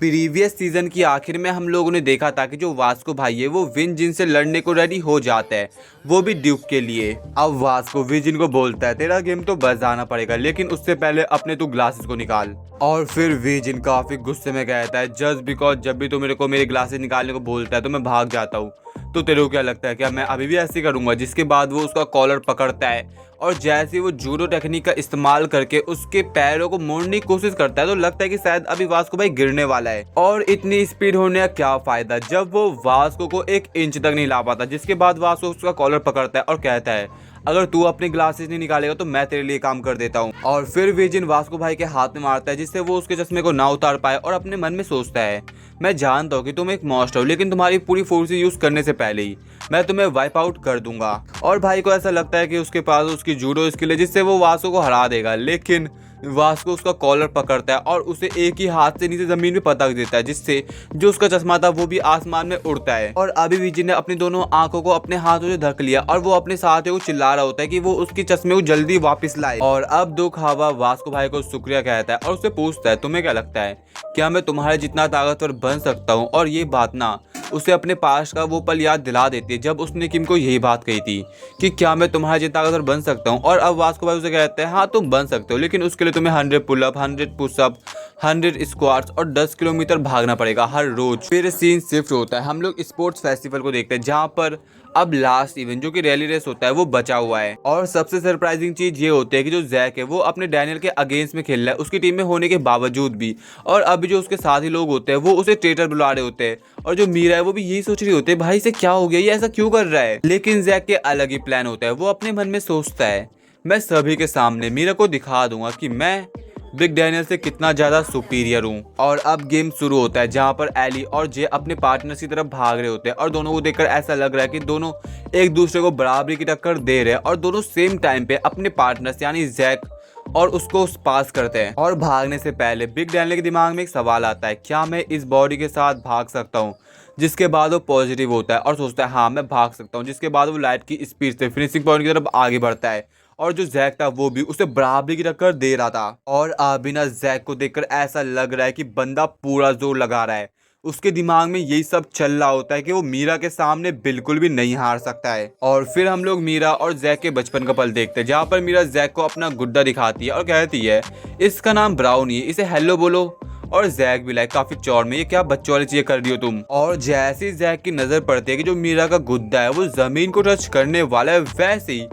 Previous season की आखिर में हम लोगों ने देखा था कि जो वास्को भाई है वो विन जिन से लड़ने को रेडी हो जाता है, वो भी ड्यूक के लिए। अब वास्को विजिन को बोलता है तेरा गेम तो बस जाना पड़ेगा, लेकिन उससे पहले अपने तू ग्लासेस को निकाल। और फिर विजिन काफी गुस्से में कहता है जस्ट बिकॉज जब भी तू मेरे को मेरे ग्लासेस निकालने को बोलता है तो मैं भाग जाता हूँ, तो तेरे को क्या लगता है क्या मैं अभी भी ऐसे ही करूंगा। जिसके बाद वो उसका कॉलर पकड़ता है और जैसे वो जूडो टेक्निक का इस्तेमाल करके उसके पैरों को मोड़ने की कोशिश करता है, तो लगता है कि शायद अभी वास्को भाई गिरने वाला है। और इतनी स्पीड होने का क्या फायदा जब वो वास्को को 1 इंच तक नहीं ला पाता। जिसके बाद वास्को उसका कॉलर पकड़ता है और कहता है अगर तू अपने ग्लासेस नहीं निकालेगा तो मैं तेरे लिए काम कर देता हूँ। और फिर विजिन वास्को भाई के हाथ में मारता है जिससे वो उसके चश्मे को ना उतार पाए, और अपने मन में सोचता है मैं जानता हूँ कि तुम एक मॉन्स्टर हो, लेकिन तुम्हारी पूरी फोर्स यूज करने से पहले ही मैं तुम्हें वाइप आउट कर दूंगा। और भाई को ऐसा लगता है कि उसके पास उसकी जूडो स्किल है जिससे वो वास्को को हरा देगा, लेकिन वास्को उसका कॉलर पकड़ता है और उसे एक ही हाथ से नीचे जमीन में पटक देता है, जिससे जो उसका चश्मा था वो भी आसमान में उड़ता है। और अभी विजिन ने अपनी दोनों आंखों को अपने हाथों से ढक लिया और वो अपने साथियों को चिल्ला रहा होता है कि वो उसके चश्मे को जल्दी वापस लाए। और अब दुख हवा वास्को भाई को शुक्रिया कहता है और उससे पूछता है तुम्हें क्या लगता है क्या मैं तुम्हारे जितना ताकतवर बन सकता हूँ। और ये बात ना उसे अपने पास का वो पल याद दिला देती है जब उसने किम को यही बात कही थी कि क्या मैं तुम्हारे जितना ताकतवर बन सकता हूँ। और अब वास्को भाई उसे कहते हैं हाँ तुम बन सकते हो, लेकिन उसके लिए तुम्हें 100 पुलअप, 100 पुशअप, 100 स्क्वाट्स और 10 किलोमीटर भागना पड़ेगा हर रोज। फिर सीन शिफ्ट होता है, हम लोग स्पोर्ट्स फेस्टिवल को देखते हैं जहाँ पर अब लास्ट इवेंट जो कि रैली रेस होता है वो बचा हुआ है। और सबसे सरप्राइजिंग चीज ये होती है कि जो जैक है वो अपने डैनियल के अगेंस्ट में खेल रहा है उसकी टीम में होने के बावजूद भी। और अभी जो उसके साथी लोग होते हैं वो उसे ट्रेटर बुला रहे होते हैं, और जो मीरा है वो भी यही सोच रही होती है भाई से क्या हो गया, ये ऐसा क्यों कर रहा है। लेकिन जैक के अलग ही प्लान होता है, वो अपने मन में सोचता है मैं सभी के सामने मीरा को दिखा दूंगा कि मैं बिग डैनियल से कितना ज्यादा सुपीरियर हूँ। और अब गेम शुरू होता है जहाँ पर एली और जे अपने पार्टनर्स की तरफ भाग रहे होते हैं, और दोनों को देखकर ऐसा लग रहा है कि दोनों एक दूसरे को बराबरी की टक्कर दे रहे हैं, और दोनों सेम टाइम पे अपने पार्टनर्स यानी जैक और उसको पास करते हैं। और भागने से पहले बिग डैनियल के दिमाग में एक सवाल आता है क्या मैं इस बॉडी के साथ भाग सकता हूँ। जिसके बाद वो पॉजिटिव होता है और सोचता है हाँ मैं भाग सकता हूँ। जिसके बाद वो लाइट की स्पीड से फिनिशिंग पॉइंट की तरफ आगे बढ़ता है, और जो जैक था वो भी उसे बराबरी की टक्कर दे रहा था। और अभी ना जैक को देखकर ऐसा लग रहा है कि बंदा पूरा जोर लगा रहा है, उसके दिमाग में यही सब चल रहा होता है कि वो मीरा के सामने बिल्कुल भी नहीं हार सकता है। और फिर हम लोग मीरा और जैक के बचपन का पल देखते हैं जहाँ पर मीरा जैक को अपना गुड्डा दिखाती है और कहती है इसका नाम ब्राउनी है, इसे हेलो बोलो। और जैक भी लाइक काफी चौड़ में ये क्या बच्चों वाली चीजें कर रही हो तुम। और जैसे ही जैक की नजर पड़ती है कि जो मीरा का गुड्डा है वो जमीन को टच करने वाला है, वैसे ही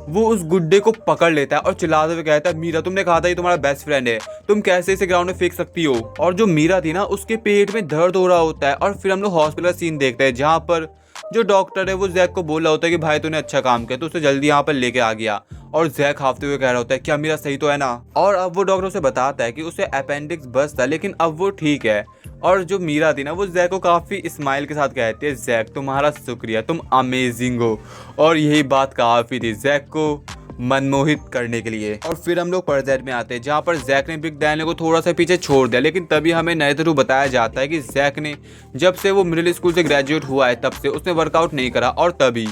वो उस गुड्डे को पकड़ लेता है और चिल्लाते हुए कहता है मीरा तुमने कहा था ये तुम्हारा बेस्ट फ्रेंड है, तुम कैसे इसे ग्राउंड में फेंक सकती हो। और जो मीरा थी ना उसके पेट में दर्द हो रहा होता है। और फिर हम लोग हॉस्पिटल सीन देखते हैं जहाँ पर जो डॉक्टर है वो जैक को बोल रहा होता है कि भाई तूने अच्छा काम किया तो उसे जल्दी यहाँ पर लेके आ गया। और जैक हाफते हुए कह रहा होता है क्या मेरा सही तो है ना। और अब वो डॉक्टर उसे बताता है कि उसे अपेंडिक्स बस था लेकिन अब वो ठीक है। और जो मीरा थी ना वो जैक को काफी स्माइल के साथ कहती है जैक तुम्हारा शुक्रिया, तुम अमेजिंग हो। और यही बात काफी थी जैक को मनमोहित करने के लिए। और फिर हम लोग प्रेजेंट में आते हैं जहाँ पर जैक ने बिग डैनियल को थोड़ा सा पीछे छोड़ दिया, लेकिन तभी हमें नए थ्रू बताया जाता है कि जैक ने जब से वो मिडिल स्कूल से ग्रेजुएट हुआ है तब से उसने वर्कआउट नहीं करा, और तभी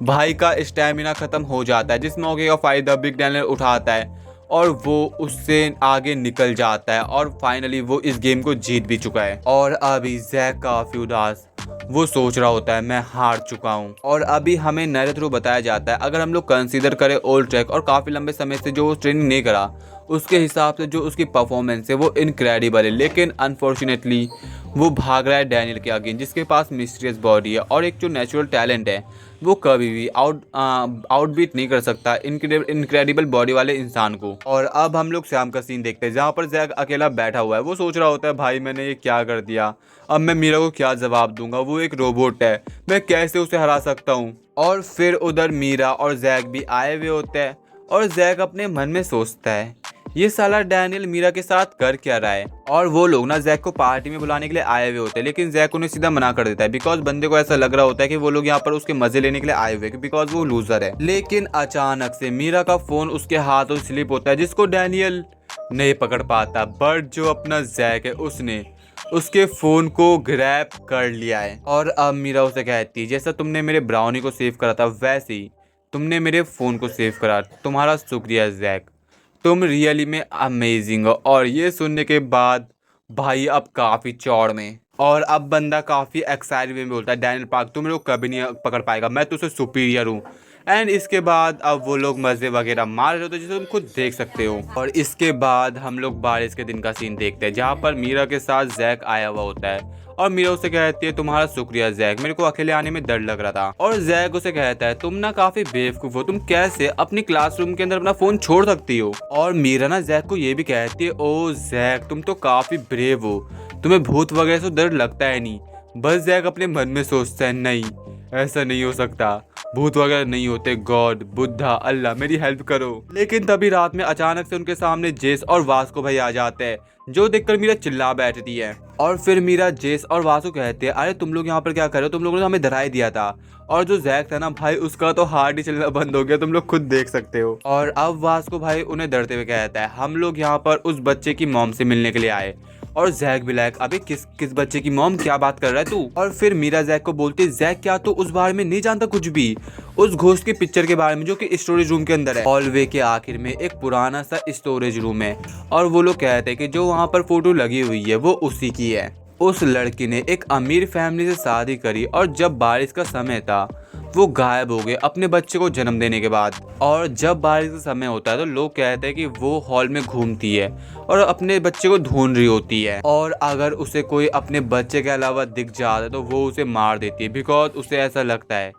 भाई का स्टैमिना खत्म हो जाता है। जिस मौके का फायदा बिग डैनियल उठाता है और वो उससे आगे निकल जाता है, और फाइनली वो इस गेम को जीत भी चुका है। और अभी जैक काफी उदास वो सोच रहा होता है मैं हार चुका हूँ। और अभी हमें नए थ्रू बताया जाता है अगर हम लोग कंसीडर करें ओल्ड ट्रैक और काफी लंबे समय से जो ट्रेनिंग नहीं करा उसके हिसाब से जो उसकी परफॉर्मेंस है वो इनक्रेडिबल है, लेकिन अनफॉर्चुनेटली वो भाग रहा है डैनियल के अगेंस्ट जिसके पास मिस्टीरियस बॉडी है और एक जो नेचुरल टैलेंट है वो कभी भी आउटबीट नहीं कर सकता इनक्रेडिबल बॉडी वाले इंसान को। और अब हम लोग शाम का सीन देखते हैं जहाँ पर जैक अकेला बैठा हुआ है, वो सोच रहा होता है भाई मैंने ये क्या कर दिया, अब मैं मीरा को क्या जवाब दूंगा, वो एक रोबोट है, मैं कैसे उसे हरा सकता हूँ। और फिर उधर मीरा और जैक भी आए हुए होते हैं, और जैक अपने मन में सोचता है ये साला डैनियल मीरा के साथ कर क्या रहा है। और वो लोग ना जैक को पार्टी में बुलाने के लिए आए हुए होते हैं, लेकिन जैक उन्हें सीधा मना कर देता है बिकॉज बंदे को ऐसा लग रहा होता है कि वो लोग यहाँ पर उसके मजे लेने के लिए आए हुए हैं बिकॉज वो लूजर है। लेकिन अचानक से मीरा का फोन उसके हाथों से स्लिप होता है जिसको डैनियल नहीं पकड़ पाता, बट जो अपना जैक है उसने उसके फोन को ग्रैब कर लिया है। और अब मीरा उसे कहती है जैसा तुमने मेरे ब्राउनी को सेव करा था वैसे ही तुमने मेरे फ़ोन को सेव करा, तुम्हारा शुक्रिया जैक, तुम रियली में अमेजिंग हो। और ये सुनने के बाद भाई अब काफी चौड़ में। और अब बंदा काफी एक्साइटेड में बोलता है, डैनियल पार्क तुम लोग कभी नहीं पकड़ पाएगा, मैं तुझसे सुपीरियर हूँ। एंड इसके बाद अब वो लोग मजे वगैरह मार रहे होते हैं, जिसे तुम खुद देख सकते हो। और इसके बाद हम लोग बारिश के दिन का सीन देखते हैं, जहाँ पर मीरा के साथ जैक आया हुआ होता है। और मीरा उसे कहती है, तुम्हारा शुक्रिया जैक, मेरे को अकेले आने में डर लग रहा था। और जैक उसे कहता है, तुम ना काफी बेवकूफ हो, तुम कैसे अपनी क्लासरूम के अंदर अपना फोन छोड़ सकती हो। और मीरा ना जैक को ये भी कहती है, ओ जैक तुम तो काफी ब्रेव हो, तुम्हें भूत वगैरह से डर लगता है नहीं। बस जैक अपने मन में सोचता है, नहीं ऐसा नहीं हो सकता, भूत वगैरह नहीं होते, गॉड बुद्धा अल्लाह मेरी हेल्प करो। लेकिन तभी रात में अचानक से उनके सामने जेस और वास्को भाई आ जाते हैं, जो देखकर मीरा चिल्ला बैठती है। और फिर मीरा जेस और वास्को कहते हैं, अरे तुम लोग यहाँ पर क्या कर रहे हो, तुम लोगों ने हमें डरा ही दिया था। और जो जैक था ना भाई, उसका तो हार्ट ही चलना बंद हो गया, तुम लोग खुद देख सकते हो। और अब वास्को भाई उन्हें डरते हुए कहता है, हम लोग यहाँ पर उस बच्चे की मॉम से मिलने के लिए आए। और जैक भी लाइक, अबे किस बच्चे की मॉम, क्या बात कर रहा है तू। और फिर मीरा जैक को बोलती है, जैक क्या तू उस बारे में नहीं जानता कुछ भी, उस घोस्ट की पिक्चर के बारे में जो कि स्टोरेज रूम के अंदर है। हॉलवे के आखिर में एक पुराना सा स्टोरेज रूम है, और वो लोग कहते हैं कि जो वहाँ पर फोटो लगी हुई है वो उसी की है। उस लड़की ने एक अमीर फैमिली से शादी करी, और जब बारिश का समय था वो गायब हो गए अपने बच्चे को जन्म देने के बाद। और जब बारिश का समय होता है तो लोग कहते हैं कि वो हॉल में घूमती है और अपने बच्चे को ढूंढ रही होती है। और अगर उसे कोई अपने बच्चे के अलावा दिख जाता है तो वो उसे मार देती है, बिकॉज उसे ऐसा लगता है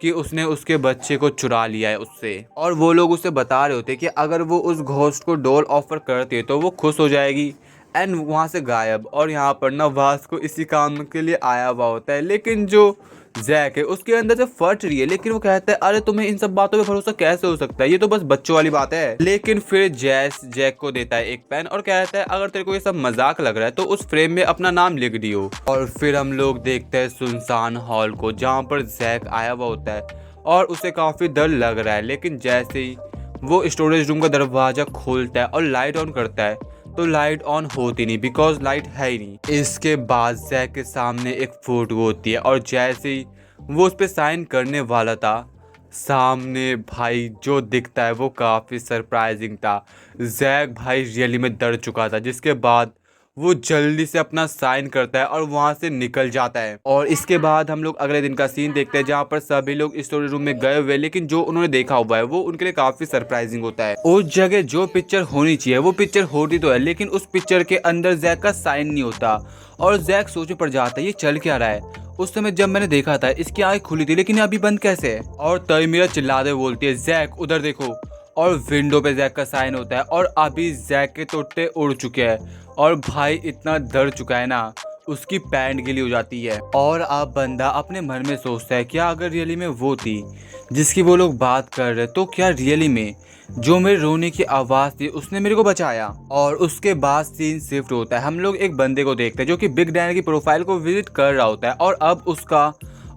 कि उसने उसके बच्चे को चुरा लिया है उससे। और वो लोग उसे बता रहे होते हैं कि अगर वो उस घोस्ट को डॉल ऑफर करती है तो वो खुश हो जाएगी। एंड वहाँ से गायब। और यहाँ पर ना वास्को इसी काम के लिए आया हुआ होता है, लेकिन जो जैक है उसके अंदर से फट रही है। लेकिन वो कहता है, अरे तुम्हें इन सब बातों पे भरोसा कैसे हो सकता है, ये तो बस बच्चों वाली बात है। लेकिन फिर जैक को देता है एक पेन और कहता है, अगर तेरे को ये सब मजाक लग रहा है तो उस फ्रेम में अपना नाम लिख दियो। और फिर हम लोग देखते हैं सुनसान हॉल को, जहाँ पर जैक आया हुआ होता है और उसे काफी डर लग रहा है। लेकिन जैसे ही वो स्टोरेज रूम का दरवाजा खोलता है और लाइट ऑन करता है तो लाइट ऑन होती नहीं, बिकॉज लाइट है ही नहीं। इसके बाद जैक के सामने एक फोटो होती है, और जैसे ही वो उस पर साइन करने वाला था, सामने भाई जो दिखता है वो काफ़ी सरप्राइजिंग था। जैक भाई रियली में डर चुका था, जिसके बाद वो जल्दी से अपना साइन करता है और वहां से निकल जाता है। और इसके बाद हम लोग अगले दिन का सीन देखते हैं, जहाँ पर सभी लोग स्टोरी रूम में गए हुए, लेकिन जो उन्होंने देखा हुआ है वो उनके लिए काफी सरप्राइजिंग होता है। उस जगह जो पिक्चर होनी चाहिए वो पिक्चर होती तो है, लेकिन उस पिक्चर के अंदर जैक का साइन नहीं होता। और जैक सोच में पड़ जाता है, ये चल क्या रहा है। उस समय जब मैंने देखा था इसकी आंखें खुली थी, लेकिन अभी बंद कैसे है। और तभी मीरा चिल्लाते बोलती है, जैक उधर देखो। और विंडो पे जैक का साइन होता है, और अभी जैक के तोते उड़ चुके हैं। और भाई इतना डर चुका है ना, उसकी पैंट गीली हो जाती है। और अब बंदा अपने मन में सोचता है, क्या अगर रियली में वो थी जिसकी वो लोग बात कर रहे, तो क्या रियली में जो मेरे रोने की आवाज़ थी उसने मेरे को बचाया। और उसके बाद सीन शिफ्ट होता है, हम लोग एक बंदे को देखते हैं जो कि बिग डैनियल की प्रोफाइल को विजिट कर रहा होता है, और अब उसका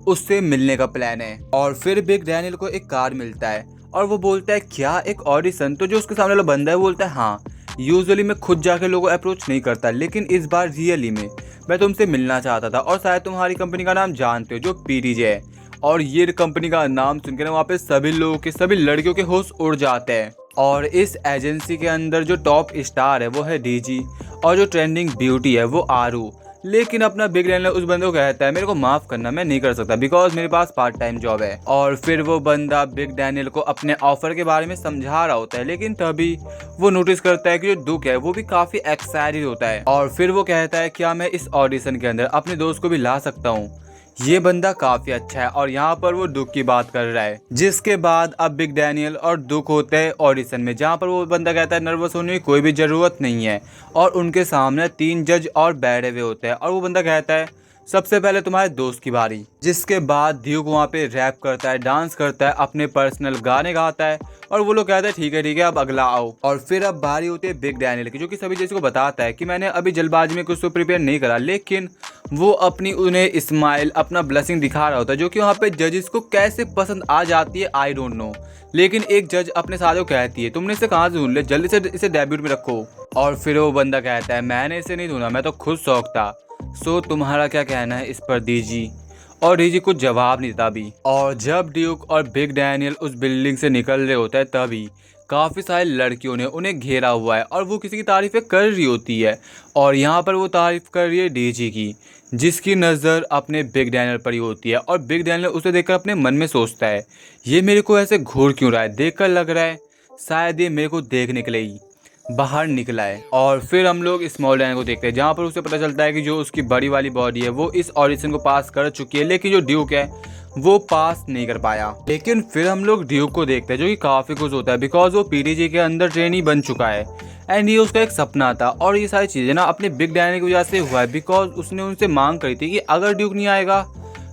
उससे मिलने का प्लान है। और फिर बिग डैनियल को एक कार्ड मिलता है, और वो बोलता है, क्या एक ऑडिशन। तो जो उसके सामने वाला बंदा है वो बोलता है, हाँ यूजुअली मैं खुद जाके लोगों को अप्रोच नहीं करता, लेकिन इस बार रियली में मैं तुमसे मिलना चाहता था, और शायद तुम्हारी कंपनी का नाम जानते हो जो पीटीजे है। और ये कंपनी का नाम सुनकर वहाँ पे सभी लोगों के, सभी लड़कियों के होश उड़ जाते हैं। और इस एजेंसी के अंदर जो टॉप स्टार है वो है डीजी, और जो ट्रेंडिंग ब्यूटी है वो आरू। लेकिन अपना बिग डैनियल उस बंदे को कहता है, मेरे को माफ करना, मैं नहीं कर सकता, बिकॉज मेरे पास पार्ट टाइम जॉब है। और फिर वो बंदा बिग डैनियल को अपने ऑफर के बारे में समझा रहा होता है, लेकिन तभी वो नोटिस करता है कि जो दुख है वो भी काफी एक्साइटेड होता है। और फिर वो कहता है, क्या मैं इस ऑडिशन के अंदर अपने दोस्त को भी ला सकता हूँ। ये बंदा काफी अच्छा है, और यहाँ पर वो दुख की बात कर रहा है। जिसके बाद अब बिग डैनियल और दुख होते हैं ऑडिशन में, जहाँ पर वो बंदा कहता है, नर्वस होने की कोई भी जरूरत नहीं है। और उनके सामने 3 जज और बैठे हुए होते हैं, और वो बंदा कहता है, सबसे पहले तुम्हारे दोस्त की बारी। जिसके बाद ड्यूक वहाँ पे रैप करता है, डांस करता है, अपने पर्सनल गाने गाता है, और वो लोग कहते हैं, ठीक है अब अगला आओ। और फिर अब बारी होती है बिग डैनियल की, जो कि सभी जैसे को बताता है कि मैंने अभी जल्दबाजी में कुछ तो प्रिपेयर नहीं करा, लेकिन वो अपनी उन्हें स्माइल, अपना ब्लेसिंग दिखा रहा होता है, जो कि वहाँ पे जजेस को कैसे पसंद आ जाती है आई डोंट नो। लेकिन एक जज अपने साथियों को कहती है, तुमने इसे कहाँ से ढूंढ लिया, जल्दी से इसे डेब्यूट में रखो। और फिर वो बंदा कहता है, मैंने इसे नहीं ढूंढा, मैं तो खुद शौक था। सो तुम्हारा क्या कहना है इस पर डीजी। और डीजी कुछ जवाब नहीं देता अभी। और जब ड्यूक और बिग डैनियल उस बिल्डिंग से निकल रहे होता है, तभी काफ़ी सारी लड़कियों ने उन्हें घेरा हुआ है और वो किसी की तारीफ़ें कर रही होती है। और यहाँ पर वो तारीफ़ कर रही है डेजी की, जिसकी नज़र अपने बिग डैनियल पर ही होती है। और बिग डैनियल उसे देखकर अपने मन में सोचता है, ये मेरे को ऐसे घूर क्यों रहा है, देखकर लग रहा है शायद ये मेरे को देखने के लिए ही बाहर निकला है। और फिर हम लोग स्मॉल डैनियल को देखते हैं, जहाँ पर उसे पता चलता है कि जो उसकी बड़ी वाली बॉडी है वो इस ऑडिशन को पास कर चुकी है, लेकिन जो ड्यूक है वो पास नहीं कर पाया। लेकिन फिर हम लोग ड्यूक को देखते हैं, जो कि काफ़ी खुश होता है बिकॉज वो पीटीजे के अंदर ट्रेनी बन चुका है एंड ये उसका एक सपना था। और ये सारी चीज़ें ना अपने बिग डैनियल की वजह से हुआ है बिकॉज उसने उनसे मांग करी थी कि अगर ड्यूक नहीं आएगा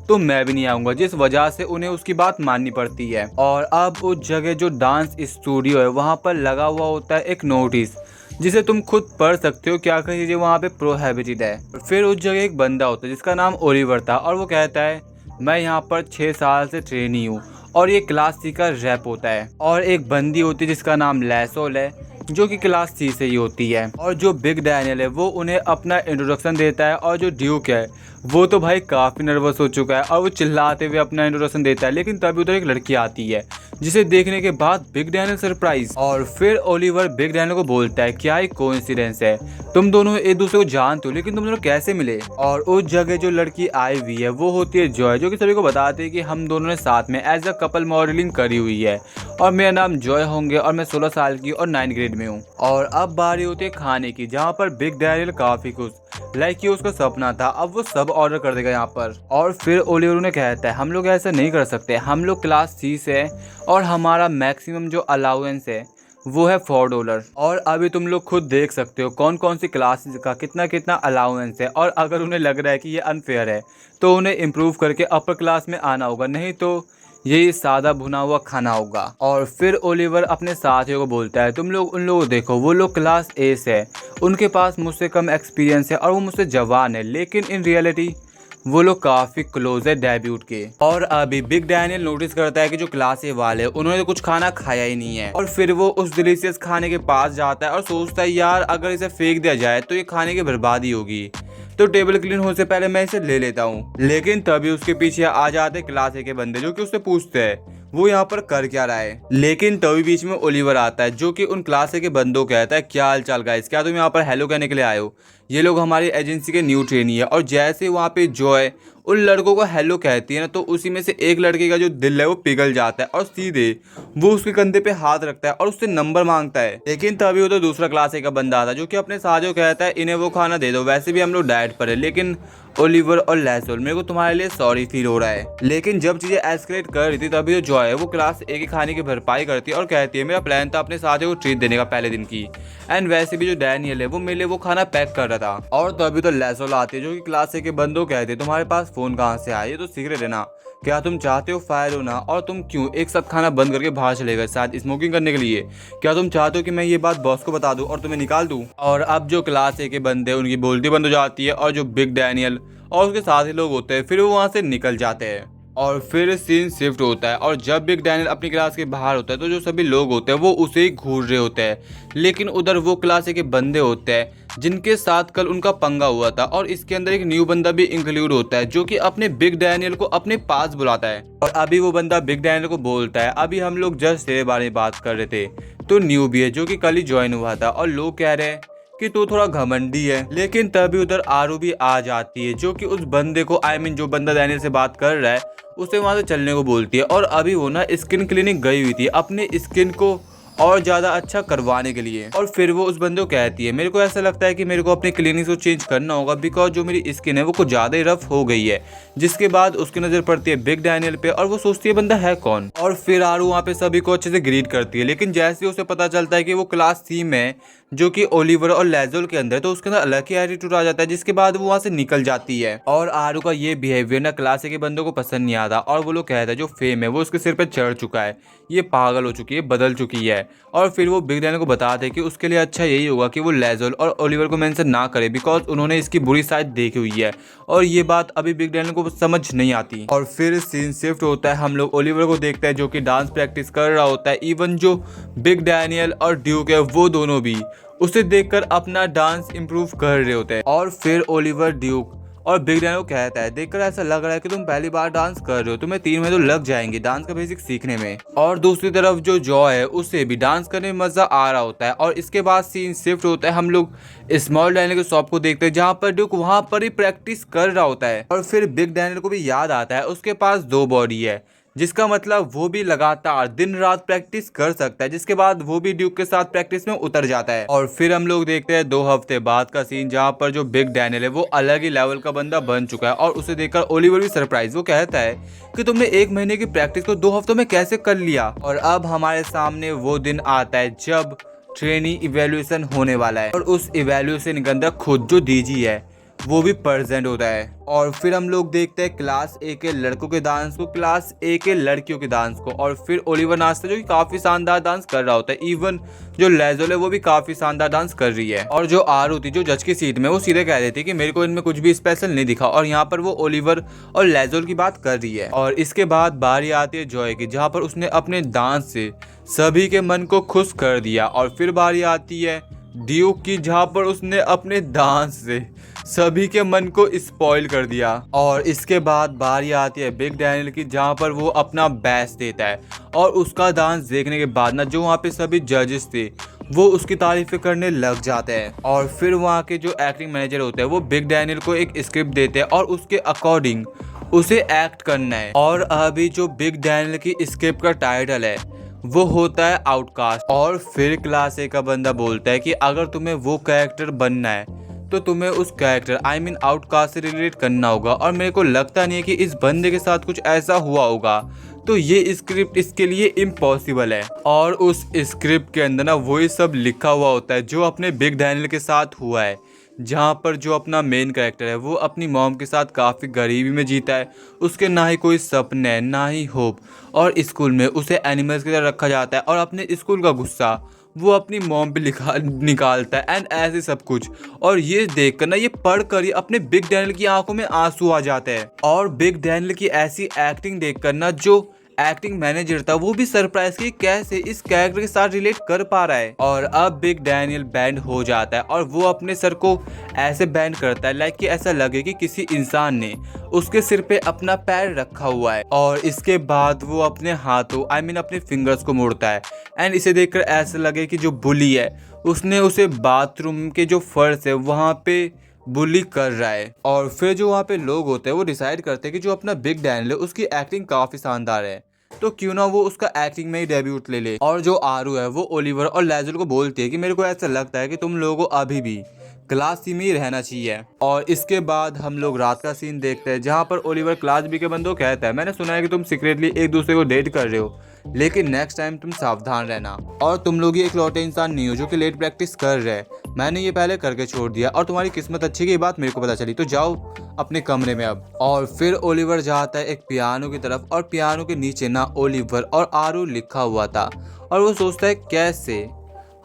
तो मैं भी नहीं आऊँगा, जिस वजह से उन्हें उसकी बात माननी पड़ती है। और अब उस जगह जो डांस स्टूडियो है वहाँ पर लगा हुआ होता है एक नोटिस, जिसे तुम खुद पढ़ सकते हो क्या क्या चीज़ें वहाँ पे प्रोहिबिटेड है। फिर उस जगह एक बंदा होता है जिसका नाम ओलिवर था और वो कहता है मैं यहाँ पर 6 साल से ट्रेनी हूँ। और ये क्लास सी का रैप होता है। और एक बंदी होती है जिसका नाम लैसोल है, जो कि क्लास सी से ही होती है। और जो बिग डैनियल है वो उन्हें अपना इंट्रोडक्शन देता है। और जो ड्यूक है वो तो भाई काफ़ी नर्वस हो चुका है और वो चिल्लाते हुए अपना इंट्रोडक्शन देता है। लेकिन तभी उधर एक लड़की आती है जिसे देखने के बाद बिग डैनियल सरप्राइज। और फिर ओलिवर बिग डैनियल को बोलता है क्या एक कोइंसिडेंस है, तुम दोनों एक दूसरे को जानते हो लेकिन तुम दोनों कैसे मिले। और उस जगह जो लड़की आई हुई है वो होती है जॉय, जो कि सभी को बताती है कि हम दोनों ने साथ में एज अ कपल मॉडलिंग करी हुई है और मेरा नाम जॉय होंगे और मैं 16 साल की और 9 ग्रेड में हूँ। और अब बारी होती है खाने की, जहाँ पर बिग डैनियल काफ़ी खुश, लाइक ये उसका सपना था, अब वो सब ऑर्डर कर देगा यहाँ पर। और फिर ओलिवर उन्हें कहता है हम लोग ऐसा नहीं कर सकते, हम लोग क्लास सी से हैं और हमारा मैक्सिमम जो अलाउंस है वो है $4। और अभी तुम लोग खुद देख सकते हो कौन कौन सी क्लासेस का कितना कितना अलाउंस है। और अगर उन्हें लग रहा है कि ये अनफेयर है तो उन्हें इम्प्रूव करके अपर क्लास में आना होगा, नहीं तो ये सादा भुना हुआ खाना होगा। और फिर ओलिवर अपने साथियों को बोलता है तुम लोग उन लोगों को देखो, वो लोग क्लास ए से है, उनके पास मुझसे कम एक्सपीरियंस है और वो मुझसे जवान है, लेकिन इन रियलिटी वो लोग काफ़ी क्लोज है डेब्यूट के। और अभी बिग डैनियल नोटिस करता है कि जो क्लास ए वाले उन्होंने तो कुछ खाना खाया ही नहीं है। और फिर वो उस डिलीशियस खाने के पास जाता है और सोचता है यार अगर इसे फेंक दिया जाए तो ये खाने की बर्बादी होगी, तो टेबल क्लीन होने से पहले मैं इसे ले लेता हूँ। लेकिन तभी उसके पीछे आ जाते क्लास ए के बंदे, जो कि उससे पूछते हैं वो यहाँ पर कर क्या रहा है। लेकिन तभी बीच में ओलिवर आता है, जो कि उन क्लास ए के बंदों को कहता है क्या हाल चाल गाइस, क्या तुम यहाँ पर हेलो कहने के लिए आए हो, ये लोग हमारी एजेंसी के न्यू ट्रेनी है। और जैसे वहाँ पे जॉय उन लड़कों को हेलो कहती है ना, तो उसी में से एक लड़के का जो दिल है वो पिघल जाता है और सीधे वो उसके कंधे पे हाथ रखता है और उससे नंबर मांगता है। लेकिन तभी वो तो दूसरा क्लास ए का बंदा आता है, जो कि अपने साथियों को कहता है इन्हें वो खाना दे दो, वैसे भी हम लोग डाइट पर है। लेकिन ओलिवर और लैसोल मेरे को तुम्हारे लिए सॉरी फील हो रहा है। लेकिन जब चीजें एस्केलेट कर रही थी तभी जो जॉय है वो क्लास ए के खाने की भरपाई करती है और कहती है मेरा प्लान था अपने साथियों को ट्रीट देने का पहले दिन की, एंड वैसे भी जो डैनियल है वो मेरे लिए वो खाना पैक कर रहा था। और तभी तो लैसोल आती है, जो कि क्लास ए के बंदों कहते हैं तुम्हारे पास फोन कहाँ से आया, ये तो सीक्रेट है ना, क्या तुम चाहते हो फायर होना, और तुम क्यों एक साथ खाना बंद करके बाहर चले गए शायद स्मोकिंग करने के लिए, क्या तुम चाहते हो कि मैं ये बात बॉस को बता दूं और तुम्हें निकाल दूं। और अब जो क्लास ए के बंदे उनकी बोलती बंद हो जाती है और जो बिग डैनियल और उसके साथ ही लोग होते हैं फिर वो वहाँ से निकल जाते हैं। और फिर सीन शिफ्ट होता है और जब बिग डैनियल अपनी क्लास के बाहर होता है तो जो सभी लोग होते हैं वो उसे ही घूर रहे होते हैं। लेकिन उधर वो क्लास ए के बंदे होते हैं जिनके साथ कल उनका पंगा हुआ था, और इसके अंदर एक न्यू बंदा भी इंक्लूड होता है जो कि अपने बिग डैनियल को अपने पास बुलाता है। और अभी वो बंदा बिग डैनियल को बोलता है अभी हम लोग जस्ट तेरे बारे में बात कर रहे थे, तो न्यू भी है जो कि कल ही ज्वाइन हुआ था और लोग कह रहे हैं कि तू थोड़ा घमंडी है। लेकिन तभी उधर आरू भी आ जाती है, जो कि उस बंदे को जो बंदा डैनियल से बात कर रहा है उसे वहां से चलने को बोलती है। और अभी वो ना स्किन क्लिनिक गई हुई थी अपने स्किन को और ज़्यादा अच्छा करवाने के लिए। और फिर वो उस बंदे को कहती है मेरे को ऐसा लगता है कि मेरे को अपने क्लिनिक को चेंज करना होगा बिकॉज जो मेरी स्किन है वो कुछ ज़्यादा ही रफ हो गई है। जिसके बाद उसकी नज़र पड़ती है बिग डैनियल पे और वो सोचती है बंदा है कौन। और फिर आरू वहाँ पे सभी को अच्छे से ग्रीट करती है। लेकिन जैसे उसे पता चलता है कि वो क्लास सी में जो कि ओलिवर और लैजोल के अंदर, तो उसके अंदर अलग ही एटीट्यूड आ जाता है, जिसके बाद वो वहाँ से निकल जाती है। और आरू का ये बिहेवियर ना क्लास ए के बंदों को पसंद नहीं आता और वो लोग कहते हैं जो फेम है वो उसके सिर पे चढ़ चुका है, ये पागल हो चुकी है, बदल चुकी है। और फिर वो बिग डैनियल को बताते हैं कि उसके लिए अच्छा यही होगा कि वो लैजोल और ओलिवर को मेंशन ना करे बिकॉज उन्होंने इसकी बुरी साइड देखी हुई है। और ये बात अभी बिग डैनियल को समझ नहीं आती। और फिर सीन शिफ्ट होता है, हम लोग ओलिवर को देखते हैं जो कि डांस प्रैक्टिस कर रहा होता है। इवन जो बिग डैनियल और ड्यूक है वो दोनों भी उसे देखकर अपना डांस इम्प्रूव कर रहे होते हैं। और फिर ओलिवर, ड्यूक और बिग डैनियल को कहता है देखकर ऐसा लग रहा है कि तुम पहली बार डांस कर रहे हो, तुम्हें 3 महीने तो लग जाएंगे डांस का बेसिक सीखने में। और दूसरी तरफ जो जॉय है उसे भी डांस करने में मजा आ रहा होता है। और इसके बाद सीन शिफ्ट होता है, हम लोग स्मॉल डैनियल के शॉप को देखते हैं जहाँ पर ड्यूक वहाँ पर ही प्रैक्टिस कर रहा होता है। और फिर बिग डैनियल को भी याद आता है उसके पास 2 बॉडी है, जिसका मतलब वो भी लगातार दिन रात प्रैक्टिस कर सकता है। जिसके बाद वो भी ड्यूक के साथ प्रैक्टिस में उतर जाता है। और फिर हम लोग देखते हैं 2 हफ्ते बाद का सीन जहाँ पर जो बिग डैनियल है वो अलग ही लेवल का बंदा बन चुका है। और उसे देखकर ओलिवर भी सरप्राइज, वो कहता है कि तुमने 1 महीने की प्रैक्टिस को 2 हफ्तों में कैसे कर लिया। और अब हमारे सामने वो दिन आता है जब ट्रेनी इवैल्यूएशन होने वाला है और उस इवैल्यूएशन के अंदर खुद जो डीजी है वो भी प्रेजेंट होता है। और फिर हम लोग देखते हैं क्लास ए के लड़कों के डांस को, क्लास ए के लड़कियों के डांस को। और फिर ओलिवर नाचता है जो कि काफी शानदार डांस कर रहा होता है। इवन जो लेजोल है वो भी काफी शानदार डांस कर रही है। और जो आरू थी जो जज की सीट में, वो सीधे कह देती है कि मेरे को इनमें कुछ भी स्पेशल नहीं दिखा। और यहाँ पर वो ओलिवर और लेजोल की बात कर रही है। और इसके बाद बारी आती है जॉय की, जहाँ पर उसने अपने डांस से सभी के मन को खुश कर दिया। और फिर बारी आती है ड्यूक की, जहाँ पर उसने अपने डांस से सभी के मन को स्पॉइल कर दिया। और इसके बाद बारी आती है बिग डैनियल की, जहाँ पर वो अपना बेस्ट देता है। और उसका डांस देखने के बाद ना जो वहाँ पे सभी जजेस थे वो उसकी तारीफें करने लग जाते हैं। और फिर वहाँ के जो एक्टिंग मैनेजर होते हैं वो बिग डैनियल को एक स्क्रिप्ट देते हैं और उसके अकॉर्डिंग उसे एक्ट करना है। और अभी जो बिग डैनियल की स्क्रिप्ट का टाइटल है वो होता है आउटकास्ट। और फिर क्लास ए का बंदा बोलता है कि अगर तुम्हें वो कैरेक्टर बनना है तो तुम्हें उस कैरेक्टर आउटकास्ट से रिलेट करना होगा। और मेरे को लगता नहीं है कि इस बंदे के साथ कुछ ऐसा हुआ होगा, तो ये स्क्रिप्ट इसके लिए इम्पॉसिबल है। और उस स्क्रिप्ट के अंदर ना वही सब लिखा हुआ होता है जो अपने बिग डैनियल के साथ हुआ है, जहाँ पर जो अपना मेन कैरेक्टर है वो अपनी मॉम के साथ काफ़ी गरीबी में जीता है। उसके ना ही कोई सपने ना ही होप, और स्कूल में उसे एनिमल्स की तरह रखा जाता है। और अपने स्कूल का गुस्सा वो अपनी मॉम पे निकालता है एंड ऐसे सब कुछ। और ये देखकर ना, ये पढ़कर ही अपने बिग डैनियल की आंखों में आंसू आ जाते हैं। और बिग डैनियल की ऐसी एक्टिंग देखकर ना जो एक्टिंग मैनेजर था वो भी सरप्राइज कि कैसे इस कैरेक्टर के साथ रिलेट कर पा रहा है। और अब बिग डैनियल बैंड हो जाता है और वो अपने सर को ऐसे बैंड करता है लाइक कि ऐसा लगे कि किसी इंसान ने उसके सिर पे अपना पैर रखा हुआ है। और इसके बाद वो अपने हाथों अपने फिंगर्स को मोड़ता है एंड इसे देखकर ऐसा लगे कि जो बुली है उसने उसे बाथरूम के जो फर्श है वहाँ पे बुली कर रहा है। और फिर जो वहाँ पे लोग होते हैं वो डिसाइड करते हैं कि जो अपना बिग डैनियल है उसकी एक्टिंग काफ़ी शानदार है, तो क्यों ना वो उसका एक्टिंग में ही डेब्यूट ले ले। और जो आरू है वो ओलिवर और लेजुल को बोलती है कि मेरे को ऐसा लगता है कि तुम लोगों को अभी भी क्लास सी में ही रहना चाहिए। और इसके बाद हम लोग रात का सीन देखते हैं जहाँ पर ओलिवर क्लास बी के बंदों को कहता है मैंने सुना है कि तुम सीक्रेटली एक दूसरे को डेट कर रहे हो, लेकिन नेक्स्ट टाइम तुम सावधान रहना। और तुम लोग ही एक लौटे इंसान नहीं हो जो कि लेट प्रैक्टिस कर रहे हैं, मैंने ये पहले करके छोड़ दिया और तुम्हारी किस्मत अच्छी की बात मेरे को पता चली, तो जाओ अपने कमरे में अब। और फिर ओलिवर जाता है एक पियानो की तरफ और पियानो के नीचे ना ओलिवर और आरू लिखा हुआ था। और वो सोचता है कैसे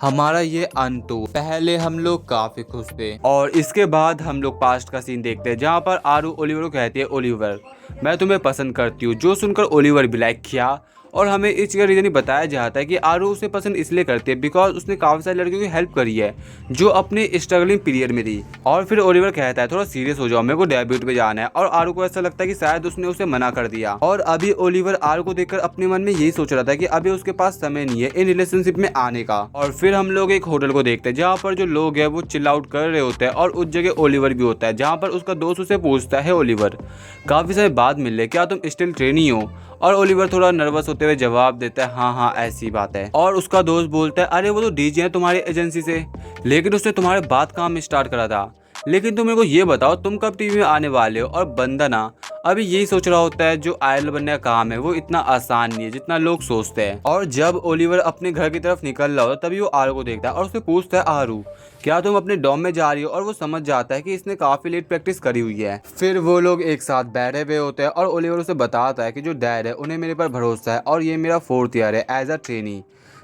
हमारा ये अंत हो, पहले हम लोग काफी खुश थे। और इसके बाद हम लोग पास्ट का सीन देखते हैं जहाँ पर आरू ओलिवर को कहती है ओलिवर मैं तुम्हें पसंद करती हूँ, जो सुनकर ओलिवर भी लाइक किया। और हमें इस चीज़ का रीज़न ही बताया जाता है कि आरू उसे पसंद इसलिए करती है बिकॉज उसने काफ़ी सारी लड़कियों की हेल्प करी है जो अपने स्ट्रगलिंग पीरियड में थी। और फिर ओलिवर कहता है थोड़ा सीरियस हो जाओ, मेरे को डेब्यूट पे जाना है। और आरू को ऐसा लगता है कि शायद उसने उसे मना कर दिया। और अभी ओलिवर आरू को देखकर अपने मन में यही सोच रहा था कि अभी उसके पास समय नहीं है इन रिलेशनशिप में आने का। और फिर हम लोग एक होटल को देखते हैं जहाँ पर जो लोग हैं वो चिल आउट कर रहे होते हैं और उस जगह ओलिवर भी होता है, जहाँ पर उसका दोस्त उसे पूछता है ओलिवर काफ़ी समय बाद मिल रहे, क्या तुम स्टिल ट्रेनी हो? और ओलिवर थोड़ा नर्वस होते हुए जवाब देता है हाँ हाँ ऐसी बात है। और उसका दोस्त बोलता है अरे वो तो डीजे है तुम्हारी एजेंसी से, लेकिन उसने तुम्हारे बाद काम स्टार्ट करा था, लेकिन तुम मेरे को ये बताओ तुम कब टीवी में आने वाले हो? और बंदा ना अभी यही सोच रहा होता है जो आयरल बनने का काम है वो इतना आसान नहीं है जितना लोग सोचते हैं। और जब ओलिवर अपने घर की तरफ निकल रहा हो तभी वो आरू को देखता है और उससे पूछता है आरू क्या तुम अपने डॉम में जा रही हो? और वो समझ जाता है कि इसने काफी लेट प्रैक्टिस करी हुई है। फिर वो लोग एक साथ बैठे हुए होते हैं और ओलिवर उसे बताता है कि जो डैड है उन्हें मेरे पर भरोसा है और ये मेरा 4th ईयर है एज अ ट्रेनी,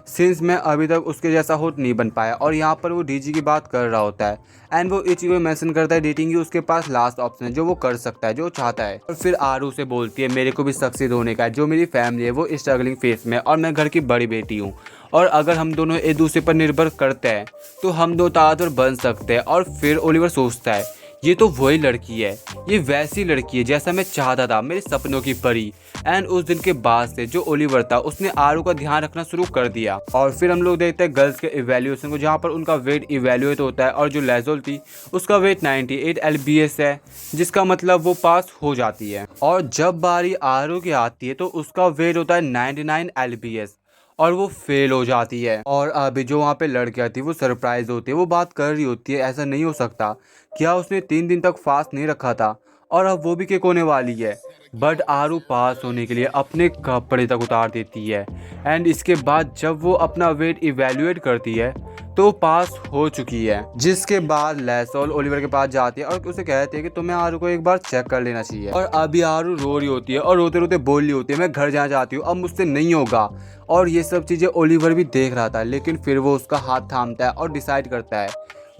सिंस मैं अभी तक उसके जैसा होट नहीं बन पाया। और यहाँ पर वो डीजी की बात कर रहा होता है एंड वो इस चीज़ में मेंशन करता है डेटिंग ही उसके पास लास्ट ऑप्शन है जो वो कर सकता है जो चाहता है। और फिर आरू से बोलती है मेरे को भी सक्सेस होने का है, जो मेरी फैमिली है वो स्ट्रगलिंग फेस में और मैं घर की बड़ी बेटी हूँ और अगर हम दोनों एक दूसरे पर निर्भर करते हैं तो हम दो ताकतवर बन सकते हैं। और फिर ओलिवर सोचता है ये तो वही लड़की है, ये वैसी लड़की है जैसा मैं चाहता था, मेरे सपनों की परी। एंड उस दिन के बाद से जो ओलिवर था उसने आरू का ध्यान रखना शुरू कर दिया। और फिर हम लोग देखते हैं गर्ल्स के इवैल्यूएशन को, जहाँ पर उनका वेट इवैल्यूएट होता है और जो लेजोल थी उसका वेट 98 LBS है, जिसका मतलब वो पास हो जाती है। और जब बारी आरू की आती है तो उसका वेट होता है 99 LBS और वो फेल हो जाती है। और अभी जो वहाँ पे लड़कियाँ थी वो सरप्राइज होती है, वो बात कर रही होती है ऐसा नहीं हो सकता, क्या उसने 3 दिन तक फास्ट नहीं रखा था और अब वो भी केक होने वाली है। बट आरू पास होने के लिए अपने कपड़े तक उतार देती है। एंड इसके बाद जब वो अपना वेट इवेल्युएट करती है तो पास हो चुकी है। जिसके बाद लेसोल ओलिवर के पास जाती है और उसे कहती है कि तुम्हें आरू को एक बार चेक कर लेना चाहिए। और अभी आरू रो रही होती है और रोते रोते बोल रही होती है मैं घर जाना चाहती हूँ, अब मुझसे नहीं होगा। और ये सब चीज़ें ओलिवर भी देख रहा था, लेकिन फिर वो उसका हाथ थामता है और डिसाइड करता है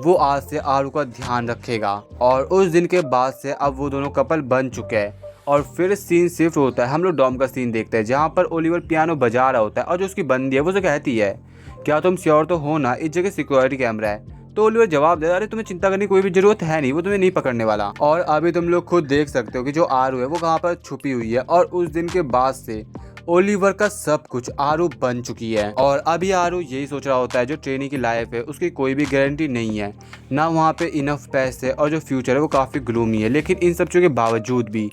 वो आज से आरू का ध्यान रखेगा। और उस दिन के बाद से अब वो दोनों कपल बन चुके हैं। और फिर सीन शिफ्ट होता है, हम लोग डॉम का सीन देखते हैं जहाँ पर ओलिवर पियानो बजा रहा होता है और जो उसकी बंदी है वो उसे कहती है क्या तुम श्योर तो हो ना इस जगह सिक्योरिटी कैमरा है। तो ओलिवर जवाब दे अरे तुम्हें चिंता करने की कोई भी जरूरत है नहीं, वो तुम्हें नहीं पकड़ने वाला। और अभी तुम लोग खुद देख सकते हो कि जो आरू है वो कहाँ पर छुपी हुई है। और उस दिन के बाद से ओलिवर का सब कुछ आरू बन चुकी है। और अभी आरू यही सोच रहा होता है जो ट्रेनी की लाइफ है उसकी कोई भी गारंटी नहीं है, ना वहाँ पे इनफ पैसे, और जो फ्यूचर है वो काफ़ी ग्लूमी है। लेकिन इन सब चीज़ों के बावजूद भी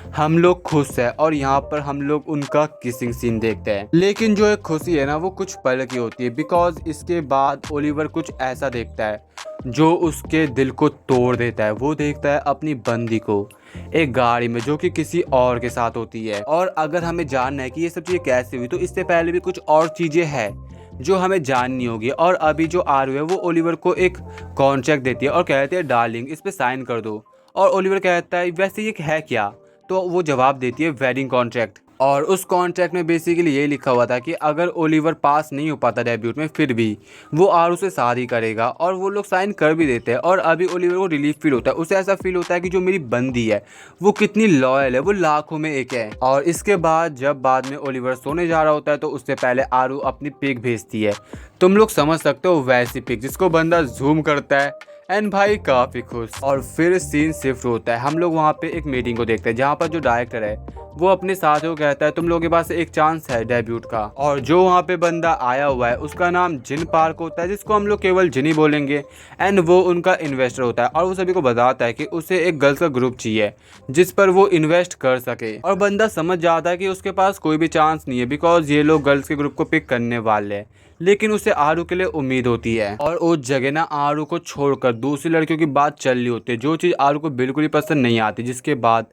हम लोग खुश है और यहाँ पर हम लोग उनका किसिंग सीन देखते हैं। लेकिन जो एक खुशी है ना वो कुछ पल की होती है, बिकॉज इसके बाद ओलिवर कुछ ऐसा देखता है जो उसके दिल को तोड़ देता है। वो देखता है अपनी बंदी को एक गाड़ी में जो कि किसी और के साथ होती है। और अगर हमें जानना है कि ये सब चीज़ें कैसे हुई तो इससे पहले भी कुछ और चीज़ें हैं जो हमें जाननी होगी। और अभी जो आरू है वो ओलिवर को एक कॉन्ट्रैक्ट देती है और कहती है डार्लिंग इस पे साइन कर दो। और ओलिवर कहता है वैसे ये है क्या, तो वो जवाब देती है वेडिंग कॉन्ट्रैक्ट। और उस कॉन्ट्रैक्ट में बेसिकली यही लिखा हुआ था कि अगर ओलिवर पास नहीं हो पाता डेब्यूट में फिर भी वो आरू से शादी करेगा। और वो लोग साइन कर भी देते हैं। और अभी ओलिवर को रिलीफ फील होता है, उसे ऐसा फील होता है कि जो मेरी बंदी है वो कितनी लॉयल है, वो लाखों में एक है। और इसके बाद जब बाद में ओलिवर सोने जा रहा होता है तो उससे पहले आरू अपनी पिक भेजती है, तुम लोग समझ सकते हो वैसी पिक जिसको बंदा जूम करता है। एंड भाई काफ़ी खुश। और फिर सीन शिफ्ट होता है, हम लोग वहाँ पे एक मीटिंग को देखते हैं जहाँ पर जो डायरेक्टर है वो अपने साथियों को कहता है तुम लोगों के पास एक चांस है डेब्यूट का। और जो वहाँ पे बंदा आया हुआ है उसका नाम जिन पार्क होता है, जिसको हम लोग केवल जिनी बोलेंगे। एंड वो उनका इन्वेस्टर होता है और वो सभी को बताता है कि उसे एक गर्ल्स का ग्रुप चाहिए जिस पर वो इन्वेस्ट कर सके। और बंदा समझ जाता है कि उसके पास कोई भी चांस नहीं है बिकॉज ये लोग गर्ल्स के ग्रुप को पिक करने वाले हैं। लेकिन उसे आरू के लिए उम्मीद होती है। और उस जगह ना आरू को छोड़कर दूसरी लड़कियों की बात चल रही होती है जो चीज़ आरू को बिल्कुल ही पसंद नहीं आती। जिसके बाद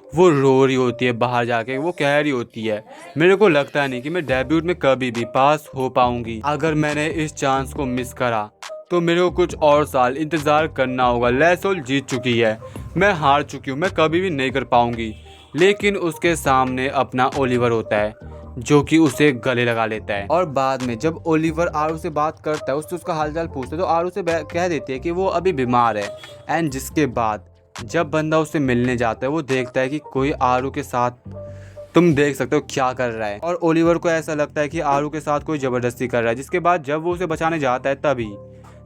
वो रो रही होती है बाहर जाके, वो कह रही होती है मेरे को लगता नहीं कि मैं डेब्यूट में कभी भी पास हो पाऊंगी। अगर मैंने इस चांस को मिस करा तो मेरे को कुछ और साल इंतज़ार करना होगा। लेसोल जीत चुकी है, मैं हार चुकी हूँ, मैं कभी भी नहीं कर पाऊंगी। लेकिन उसके सामने अपना ओलिवर होता है जो कि उसे गले लगा लेता है। और बाद में जब ओलिवर आरू से बात करता है, उससे उसका हालचाल पूछता है तो आरू से कह देती है कि वो अभी बीमार है। एंड जिसके बाद जब बंदा उससे मिलने जाता है वो देखता है कि कोई आरू के साथ तुम देख सकते हो क्या कर रहा है। और ओलिवर को ऐसा लगता है कि आरू के साथ कोई ज़बरदस्ती कर रहा है। जिसके बाद जब वो उसे बचाने जाता है तभी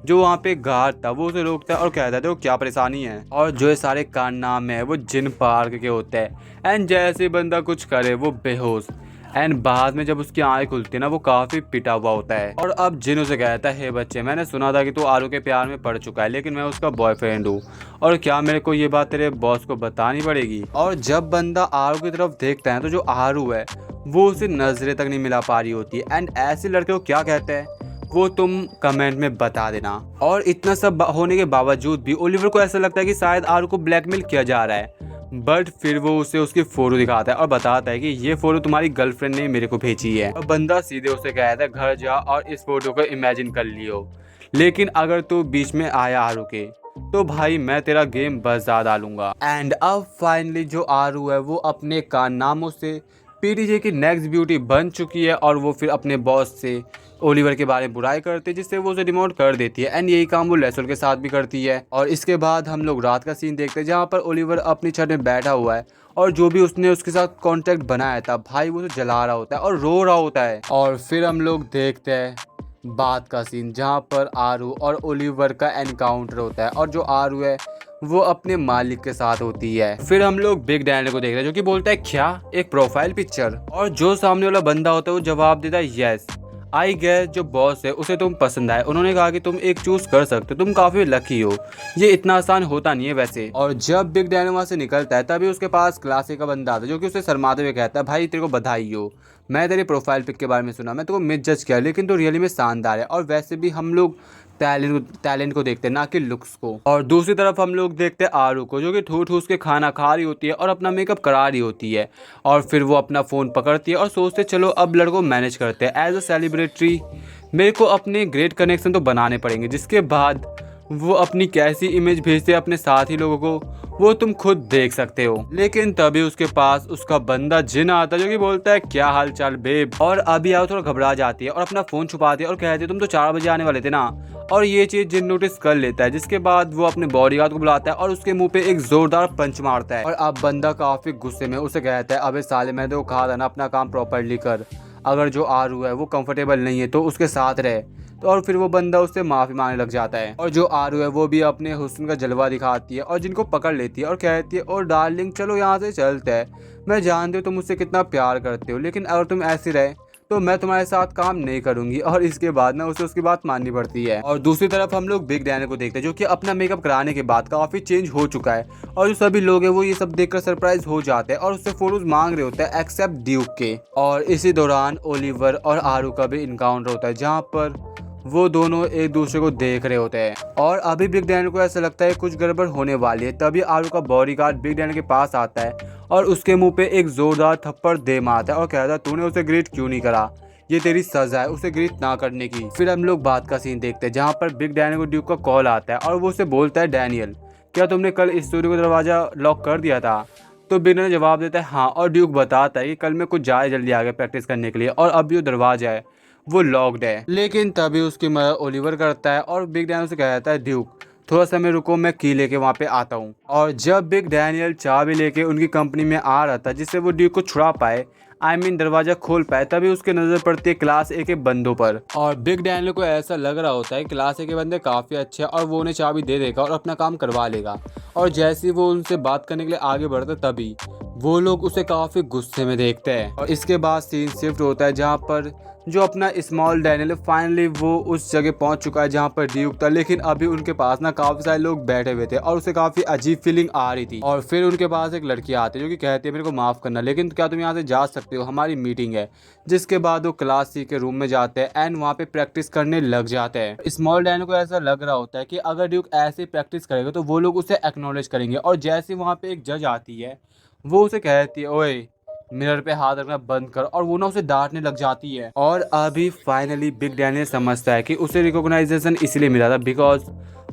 जो वहाँ पे गार्ड था वो उसे रोकता है और कहता है देखो क्या परेशानी है। और जो ये सारे कारनामे है वो जिन पार्क के होते हैं। एंड जैसे बंदा कुछ करे वो बेहोश। एंड बाद में जब उसकी आँखें खुलती है ना वो काफ़ी पिटा हुआ होता है। और अब जिन उसे कहता है हे बच्चे मैंने सुना था कि तू आरू के प्यार में पड़ चुका है, लेकिन मैं उसका बॉयफ्रेंड हूँ और क्या मेरे को ये बात तेरे बॉस को बतानी पड़ेगी। और जब बंदा आरू की तरफ देखता है तो जो आरू है वो उसे नजरें तक नहीं मिला पा रही होती है। एंड ऐसे लड़के को क्या कहते हैं वो तुम कमेंट में बता देना। और इतना सब होने के बावजूद भी ओलिवर को ऐसा लगता है कि शायद आरू को ब्लैकमेल किया जा रहा है। बट फिर वो उसे उसकी फ़ोटो दिखाता है और बताता है कि ये फ़ोटो तुम्हारी गर्लफ्रेंड ने मेरे को भेजी है। और बंदा सीधे उसे कहता है घर जा और इस फोटो को इमेजिन कर लियो, लेकिन अगर तू बीच में आया आरू के तो भाई मैं तेरा गेम बस ज़्यादा डालूंगा। एंड अब फाइनली जो आरू है वो अपने कारनामों से पीटीजे की नेक्स्ट ब्यूटी बन चुकी है। और वो फिर अपने बॉस से ओलिवर के बारे में बुराई करती है जिससे वो उसे डिमोट कर देती है। एंड यही काम वो लेसोल के साथ भी करती है। और इसके बाद हम लोग रात का सीन देखते हैं जहाँ पर ओलिवर अपनी छत में बैठा हुआ है और जो भी उसने उसके साथ कॉन्ट्रैक्ट बनाया था भाई वो उसे जला रहा होता है और रो रहा होता है। और फिर हम लोग देखते हैं बाद का सीन जहाँ पर आरू और ओलिवर का एनकाउंटर होता है। और जो आरू है वो अपने मालिक के साथ होती है। फिर हम लोग बिग डैनियल को देख रहे हैं जो कि बोलता है क्या एक प्रोफाइल पिक्चर, और जो सामने वाला बंदा होता है वो जवाब देता है यस आई गेस जो बॉस है उसे तुम पसंद आए, उन्होंने कहा कि तुम एक चूज कर सकते हो, तुम काफी लकी हो, ये इतना आसान होता नहीं है वैसे। और जब बिग डैनियल वहां से निकलता है तभी उसके पास क्लास ए का बंदा आता है जो कि उसे शर्माते हुए कहता है भाई तेरे को बधाई हो, मैं तेरे प्रोफाइल पिक के बारे में सुना, मैं तेरे को मिस जज किया लेकिन तो रियली में शानदार है, और वैसे भी हम लोग टैलेंट को देखते हैं ना कि लुक्स को। और दूसरी तरफ हम लोग देखते हैं आरू को जो कि ठूस ठूस के खाना खा रही होती है और अपना मेकअप करा रही होती है, और फिर वो अपना फ़ोन पकड़ती है और सोचते चलो अब लड़कों मैनेज करते हैं एज अ सेलिब्रिटी, मेरे को अपने ग्रेट कनेक्शन तो बनाने पड़ेंगे। जिसके बाद वो अपनी कैसी इमेज भेजते हैं अपने साथी लोगों को वो तुम खुद देख सकते हो। लेकिन तभी उसके पास उसका बंदा जिन आता है जो कि बोलता है क्या हाल चाल बेब, और अभी आओ थोड़ा घबरा जाती है और अपना फ़ोन छुपाती है और कहती है तुम तो 4 बजे आने वाले थे ना, और ये चीज़ जिन नोटिस कर लेता है। जिसके बाद वो अपने बॉडीगार्ड को बुलाता है और उसके मुंह पे एक जोरदार पंच मारता है, और अब बंदा काफ़ी गुस्से में उसे कहता है अबे साले मैंने तो कहा था ना अपना काम प्रॉपरली कर, अगर जो आरू है वो कंफर्टेबल नहीं है तो उसके साथ रहे। तो और फिर वो बंदा उससे माफ़ी मांगने लग जाता है, और जो आरू है वो भी अपने हुस्न का जलवा दिखाती है और जिनको पकड़ लेती है और कहती है और डार्लिंग चलो यहाँ से चलते हैं, मैं जानती हूँ तुम मुझसे कितना प्यार करते हो लेकिन अगर तुम ऐसे रहे तो मैं तुम्हारे साथ काम नहीं करूंगी। और इसके बाद ना उसे उसकी बात माननी पड़ती है। और दूसरी तरफ हम लोग बिग डैनियल को देखते हैं जो कि अपना मेकअप कराने के बाद काफ़ी चेंज हो चुका है, और जो सभी लोग हैं वो ये सब देखकर सरप्राइज हो जाते हैं और उससे फोटोज मांग रहे होते हैं एक्सेप्ट ड्यूक के। और इसी दौरान ओलिवर और आरू का भी इनकाउंटर होता है जहाँ पर वो दोनों एक दूसरे को देख रहे होते हैं, और अभी बिग डैनियल को ऐसा लगता है कुछ गड़बड़ होने वाली है। तभी आरू का बॉडीगार्ड बिग डैनियल के पास आता है और उसके मुंह पे एक जोरदार थप्पड़ दे मारता है और कहता है तूने उसे ग्रीट क्यों नहीं करा, ये तेरी सजा है उसे ग्रीट ना करने की। फिर हम लोग बात का सीन देखते हैं जहाँ पर बिग डैनियल को ड्यूक का कॉल आता है और वो उसे बोलता है डैनियल क्या तुमने कल इस स्टूडियो का दरवाजा लॉक कर दिया था। तो बिग डैनियल जवाब देता है हाँ, और ड्यूक बताता है कि कल मैं कुछ जाए जल्दी आ गया प्रैक्टिस करने के लिए और अब जो दरवाजा है वो लॉक्ड है। लेकिन तभी उसकी मदद ओलिवर करता है और बिग डैनियल से कहता है ड्यूक थोड़ा समय रुको मैं की लेके वहाँ पे आता हूँ। और जब बिग डैनियल चाबी लेके उनकी कंपनी में आ रहा था जिससे वो ड्यूक को छुड़ा पाए दरवाजा खोल पाए, तभी उसके नजर पड़ती है क्लास ए के बंदों पर। और बिग डैनियल को ऐसा लग रहा होता है क्लास ए के बंदे काफी अच्छे हैं और वो उन्हें चाबी दे देगा और अपना काम करवा लेगा। और जैसे ही वो उनसे बात करने के लिए आगे बढ़ता तभी वो लोग उसे काफी गुस्से में देखते हैं। और इसके बाद सीन शिफ्ट होता है जहाँ पर जो अपना स्मॉल डैनियल फाइनली वो उस जगह पहुंच चुका है जहाँ पर ड्यूक था, लेकिन अभी उनके पास ना काफी सारे लोग बैठे हुए थे और उसे काफी अजीब फीलिंग आ रही थी। और फिर उनके पास एक लड़की आती है जो कि कहती है मेरे को माफ करना लेकिन क्या तुम यहाँ से जा सकते हो, हमारी मीटिंग है। जिसके बाद वो क्लास सी के रूम में जाते हैं एंड वहाँ पे प्रैक्टिस करने लग जाते हैं। स्मॉल डैनियल को ऐसा लग रहा होता है कि अगर ड्यूक ऐसे प्रैक्टिस करेगा तो वो लोग उसे एक्नॉलेज करेंगे। और जैसे वहाँ पे एक जज आती है वो उसे कहती है ओए मिरर पे हाथ रखना बंद कर, और वो ना उसे डांटने लग जाती है। और अभी फाइनली बिग डैनियल समझता है कि उसे रिकॉग्नाइजेशन इसलिए मिला था बिकॉज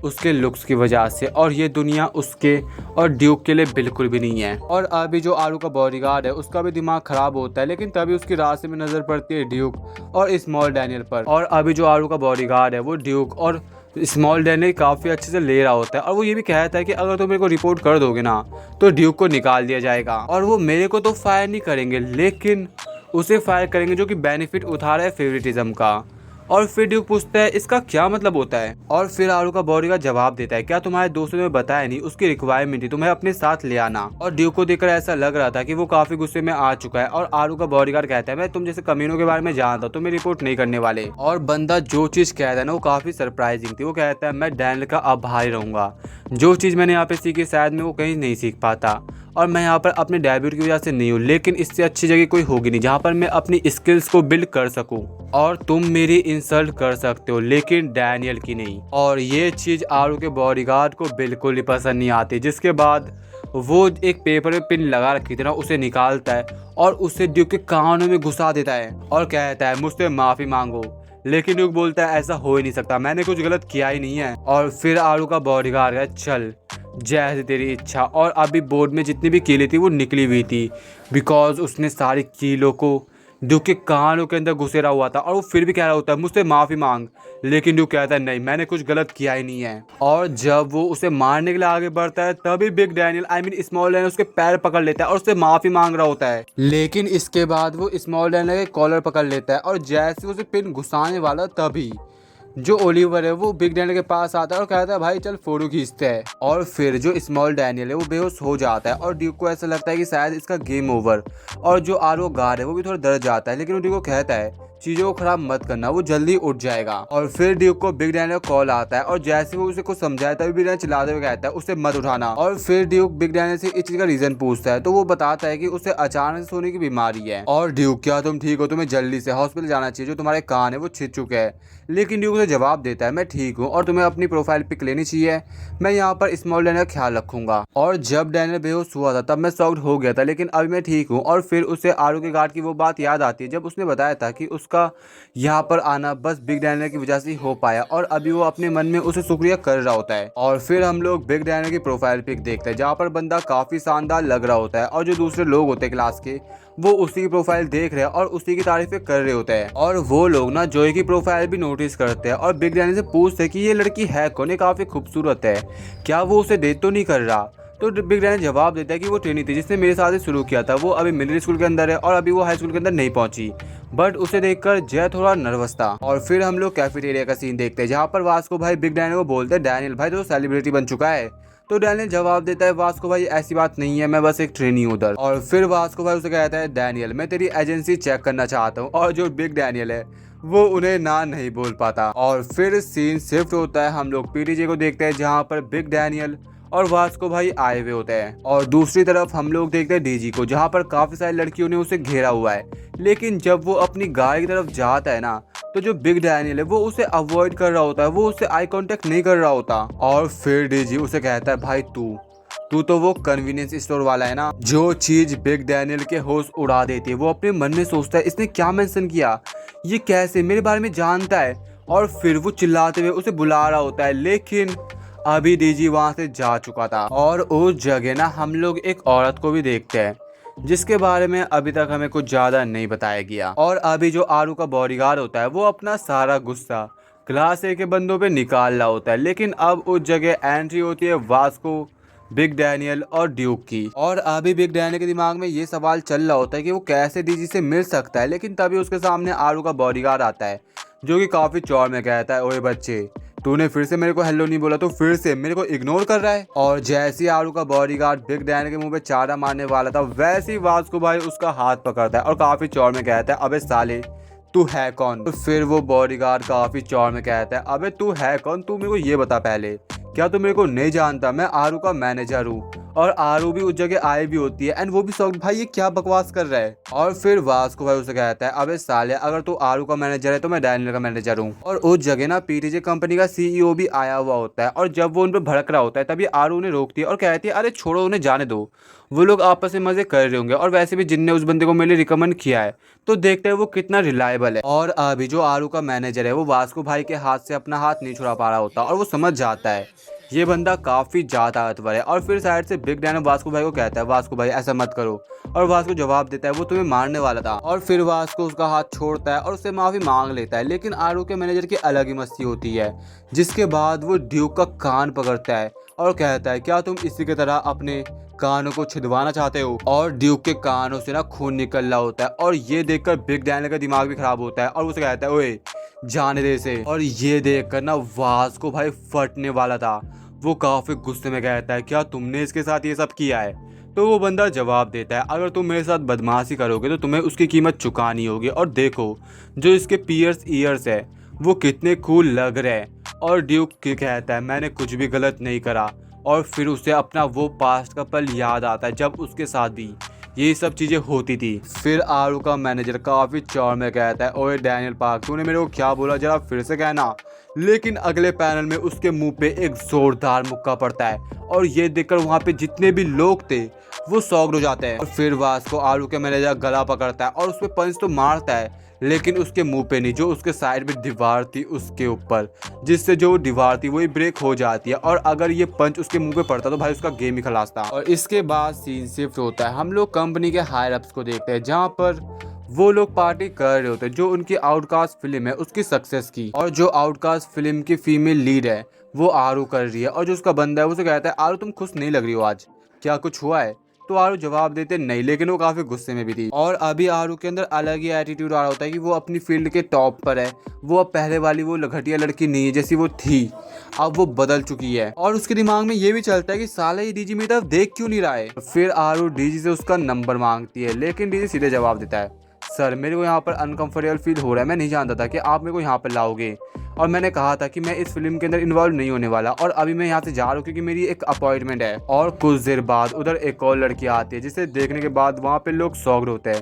उसके लुक्स की वजह से, और ये दुनिया उसके और ड्यूक के लिए बिल्कुल भी नहीं है। और अभी जो आरू का बॉडीगार्ड है उसका भी दिमाग खराब होता है, लेकिन तभी उसकी रास्ते में नजर पड़ती है ड्यूक और स्मॉल डैनियल पर। और अभी जो आरू का बॉडीगार्ड है वो ड्यूक और स्मॉल डैनियल काफ़ी अच्छे से ले रहा होता है, और वो ये भी कहता है कि अगर तुम मेरे को रिपोर्ट कर दोगे ना तो ड्यूक को निकाल दिया जाएगा, और वो मेरे को तो फायर नहीं करेंगे लेकिन उसे फायर करेंगे जो कि बेनिफिट उठा रहा है फेवरेटिज्म का। और फिर ड्यूक पूछता है इसका क्या मतलब होता है, और फिर आरू का बॉडीगार्ड जवाब देता है क्या तुम्हारे दोस्तों ने बताया नहीं, उसकी रिक्वायरमेंट थी तुम्हें अपने साथ ले आना। और ड्यूक को देखकर ऐसा लग रहा था कि वो काफी गुस्से में आ चुका है, और आरू का बॉडीगार्ड कहता है मैं तुम जैसे कमीनों के बारे में जानता हूँ, तुम्हें रिपोर्ट नहीं करने वाले। और बंदा जो चीज कहता है ना वो काफी सरप्राइजिंग थी, वो कहता है मैं डैनियल का आभारी रहूंगा, जो चीज मैंने यहाँ पे सीखी शायद मैं वो कहीं नहीं सीख पाता, और मैं यहाँ पर अपने डेब्यूट की वजह से नहीं हूँ लेकिन इससे अच्छी जगह कोई होगी नहीं जहाँ पर मैं अपनी स्किल्स को बिल्ड कर सकूँ, और तुम मेरी इंसल्ट कर सकते हो लेकिन डैनियल की नहीं। और ये चीज़ आरू के बॉडीगार्ड को बिल्कुल ही पसंद नहीं आती। जिसके बाद वो एक पेपर में पिन लगा रखी थी ना उसे निकालता है और उसे ड्यूक के कानों में घुसा देता है और कहता है मुझसे माफ़ी मांगो, लेकिन ड्यूक बोलता है ऐसा हो ही नहीं सकता, मैंने कुछ गलत किया ही नहीं है। और फिर आरू का बॉडीगार्ड है चल जैसे तेरी इच्छा। और अभी बोर्ड में जितनी भी कीलें थी वो निकली हुई थी बिकॉज उसने सारी कीलों को ड्यूक के कानों के अंदर घुसेरा हुआ था, और वो फिर भी कह रहा होता है मुझसे माफ़ी मांग, लेकिन ड्यूक कहता है नहीं मैंने कुछ गलत किया ही नहीं है। और जब वो उसे मारने के लिए आगे बढ़ता है तभी बिग डैनियल स्मॉल डैनियल उसके पैर पकड़ लेता है और उससे माफ़ी मांग रहा होता है, लेकिन इसके बाद वो स्मॉल डैनियल के कॉलर पकड़ लेता है, और जैसे उसे पिन घुसाने वाला तभी जो ओलिवर है वो बिग डैनियल के पास आता है और कहता है भाई चल फोटो खींचते हैं। और फिर जो स्मॉल डैनियल है वो बेहोश हो जाता है और ड्यूक को ऐसा लगता है कि शायद इसका गेम ओवर। और जो आरओ गार्ड है वो भी थोड़ा डर जाता है, लेकिन वो ड्यूक को कहता है चीजों को खराब मत करना, वो जल्दी उठ जाएगा। और फिर ड्यूक को बिग डैनियल का कॉल आता है और जैसे वो उसे कुछ समझाया तभी बिग डैनियल चिल्लाते हुए कहता है उसे मत उठाना। और फिर ड्यूक बिग डैनियल से इस चीज का रीजन पूछता है तो वो बताता है कि उसे अचानक से सोने की बीमारी है। और ड्यूक क्या तुम ठीक हो, तुम्हें जल्दी से हॉस्पिटल जाना चाहिए, जो तुम्हारे कान है वो छिद चुके हैं। लेकिन ड्यूक उसे जवाब देता है मैं ठीक हूँ और तुम्हें अपनी प्रोफाइल पिक लेनी चाहिए, मैं यहाँ पर स्मॉल डैनियल का ख्याल रखूंगा। और जब डैनियल बेहोश हुआ था तब मैं शॉक्ड हो गया था, लेकिन अभी मैं ठीक हूँ। और फिर उसे आरू के गार्ड की वो बात याद आती है जब उसने बताया था कि उसका यहाँ पर आना बस बिग डैनियल की वजह से ही हो पाया, और अभी वो अपने मन में उसे शुक्रिया कर रहा होता है। और फिर हम लोग बिग डैनियल की प्रोफाइल पिक देखते हैं जहाँ पर बंदा काफी शानदार लग रहा होता है और जो दूसरे लोग होते हैं क्लास के वो उसी की प्रोफाइल देख रहे हैं और उसी की तारीफें कर रहे होते हैं। और वो लोग ना जोई की प्रोफाइल भी नोटिस करते हैं और बिग डैनियल से पूछते हैं कि ये लड़की है कौन, ये काफी खूबसूरत है, क्या वो उसे डेट तो नहीं कर रहा। तो बिग डैनियल जवाब देता है कि वो ट्रेनी थी जिसने मेरे साथ ही शुरू किया था, वो अभी मिडिल स्कूल के अंदर है और अभी वो हाई स्कूल के अंदर नहीं पहुंची। बट उसे देखकर जय थोड़ा नर्वस था। और फिर हम लोग कैफेटेरिया का सीन देखते हैं जहाँ पर वास्को भाई बिग डैनियल को बोलते हैं डैनियल भाई तो सेलिब्रिटी बन चुका है। तो डैनियल जवाब देता है वास्को भाई ऐसी बात नहीं है, मैं बस एक ट्रेनी हूँ उधर। और फिर वास्को भाई उसे कहता है डैनियल मैं तेरी एजेंसी चेक करना चाहता हूँ। और जो बिग डैनियल है वो उन्हें ना नहीं बोल पाता। और फिर सीन शिफ्ट होता है, हम लोग पीटीजे को देखते हैं जहाँ पर बिग डैनियल और वास्को भाई आए हुए होते हैं। और दूसरी तरफ हम लोग देखते हैं डीजी को जहाँ पर काफी सारी लड़कियों ने उसे घेरा हुआ है। लेकिन जब वो अपनी गाड़ी की तरफ जाता है ना तो जो बिग डैनियल है वो उसे अवॉइड कर रहा होता है, वो उससे आई कांटेक्ट नहीं कर रहा होता। और फिर डीजी उसे कहता है भाई तू तू तो वो कन्वीनियंस स्टोर वाला है ना जो चीज बिग डैनियल के होश उड़ा देती है। वो अपने मन में सोचता है इसने क्या मेंशन किया, ये कैसे मेरे बारे में जानता है। और फिर वो चिल्लाते हुए उसे बुला रहा होता है, लेकिन अभी डीजी वहां से जा चुका था। और उस जगह ना हम लोग एक औरत को भी देखते हैं जिसके बारे में अभी तक हमें कुछ ज्यादा नहीं बताया गया। और अभी जो आरू का बॉडीगार्ड होता है वो अपना सारा गुस्सा क्लास ए के बंदों पे निकाल रहा होता है, लेकिन अब उस जगह एंट्री होती है वास्को, बिग डैनियल और ड्यूक की। और अभी बिग डैनियल के दिमाग में ये सवाल चल रहा होता है कि वो कैसे डीजी से मिल सकता है, लेकिन तभी उसके सामने आरू का बॉडीगार्ड आता है जो कि काफी चौड़ में कहता है ओए बच्चे तूने फिर से मेरे को हेलो नहीं बोला, तो फिर से मेरे को इग्नोर कर रहा है। और जैसे ही आरू का बॉडीगार्ड बिग डैनियल के मुंह पे चारा मारने वाला था वैसे ही वास्को भाई उसका हाथ पकड़ता है और काफी चौड़ में कहता है अबे साले तू है कौन। तो फिर वो बॉडीगार्ड काफी चौड़ में कहता है अबे तू है कौन, तू मेरे को ये बता पहले, क्या तू मेरे को नहीं जानता, मैं आरू का मैनेजर हूँ। और आरू भी उस जगह आई भी होती है एंड वो भी शॉक्ड भाई ये क्या बकवास कर रहा है। और फिर वास्को भाई उसे कहता है अबे साले अगर तू आरू का मैनेजर है तो मैं डैनियल का मैनेजर हूँ। और उस जगह ना पीटीजे कंपनी का सीईओ भी आया हुआ होता है और जब वो उन पर भड़क रहा होता है तभी आरू उन्हें रोकती है और कहती है अरे छोड़ो उन्हें जाने दो, वो लोग आपस में मजे कर रहे होंगे और वैसे भी जिनने उस बंदे को मेरे लिए रिकमेंड किया है तो देखते हैं वो कितना रिलायबल है। और अभी जो आरू का मैनेजर है वो वास्को भाई के हाथ से अपना हाथ नहीं छुड़ा पा रहा होता और वो समझ जाता है ये बंदा काफी ज्यादा ताकतवर है। और फिर साइड से बिग डैन वास्को भाई को कहता है वास्को भाई ऐसा मत करो, और वास्को जवाब देता है वो तुम्हें मारने वाला था। और फिर वास्को उसका हाथ छोड़ता है और उससे माफी मांग लेता है, लेकिन आरू के मैनेजर की अलग ही मस्ती होती है जिसके बाद वो ड्यूक का कान पकड़ता है और कहता है क्या तुम इसी की तरह अपने कानों को छिदवाना चाहते हो। और ड्यूक के कानों से ना खून निकल रहा होता है और ये देखकर बिग डैनियल का दिमाग भी खराब होता है और उसे कहता है ओए जाने दे इसे। और ये देखकर ना वास्को भाई फटने वाला था, वो काफी गुस्से में कहता है क्या तुमने इसके साथ ये सब किया है। तो वो बंदा जवाब देता है अगर तुम मेरे साथ बदमाशी करोगे तो तुम्हें उसकी कीमत चुकानी होगी, और देखो जो इसके पियर्स ईयर्स है वो कितने कूल लग रहे हैं। और ड्यूक कहता है मैंने कुछ भी गलत नहीं करा। और फिर उसे अपना वो पास्ट का पल याद आता है जब उसके साथ भी ये सब चीजें होती थी। फिर आरू का मैनेजर काफी चौड़ में कहता है ओए डैनियल पार्क तूने मेरे को क्या बोला जरा फिर से कहना। लेकिन अगले पैनल में उसके मुंह पे एक जोरदार मुक्का पड़ता है और ये देखकर वहाँ पे जितने भी लोग थे वो शॉक्ड हो जाते हैं। और फिर वास्को आरू के मैनेजर गला पकड़ता है और उस पे पंच तो मारता है लेकिन उसके मुंह पे नहीं, जो उसके साइड में दीवार थी उसके ऊपर, जिससे जो दीवार थी वही ब्रेक हो जाती है। और अगर ये पंच उसके मुंह पे पड़ता तो भाई उसका गेम ही खलास था। और इसके बाद सीन शिफ्ट होता है, हम लोग कंपनी के हायर अप्स को देखते हैं जहाँ पर वो लोग पार्टी कर रहे होते हैं जो उनकी आउटकास्ट फिल्म है उसकी सक्सेस की। और जो आउटकास्ट फिल्म की फीमेल लीड है वो आरू कर रही है और जो उसका बंदा है उसे कहता है आरू तुम खुश नहीं लग रही हो आज, क्या कुछ हुआ है। तो आरू जवाब देते नहीं, लेकिन वो काफी गुस्से में भी थी। और अभी आरू के अंदर अलग ही एटीट्यूड आ रहा होता है कि वो अपनी फील्ड के टॉप पर है। वो अब पहले वाली वो घटिया लड़की नहीं है जैसी वो थी, अब वो बदल चुकी है। और उसके दिमाग में ये भी चलता है कि साला ये डीजी मेरी तरफ देख क्यों नहीं रहा है। फिर आरू डीजी से उसका नंबर मांगती है, लेकिन डीजी सीधे जवाब देता है, सर मेरे को यहाँ पर अनकंफर्टेबल फील हो रहा है, मैं नहीं जानता था कि आप मेरे को यहाँ पर लाओगे, और मैंने कहा था कि मैं इस फिल्म के अंदर इन्वॉल्व नहीं होने वाला, और अभी मैं यहाँ से जा रहा हूँ क्योंकि मेरी एक अपॉइंटमेंट है। और कुछ देर बाद उधर एक और लड़की आती है, जिसे देखने के बाद वहाँ पे लोग शॉक्ड होते हैं,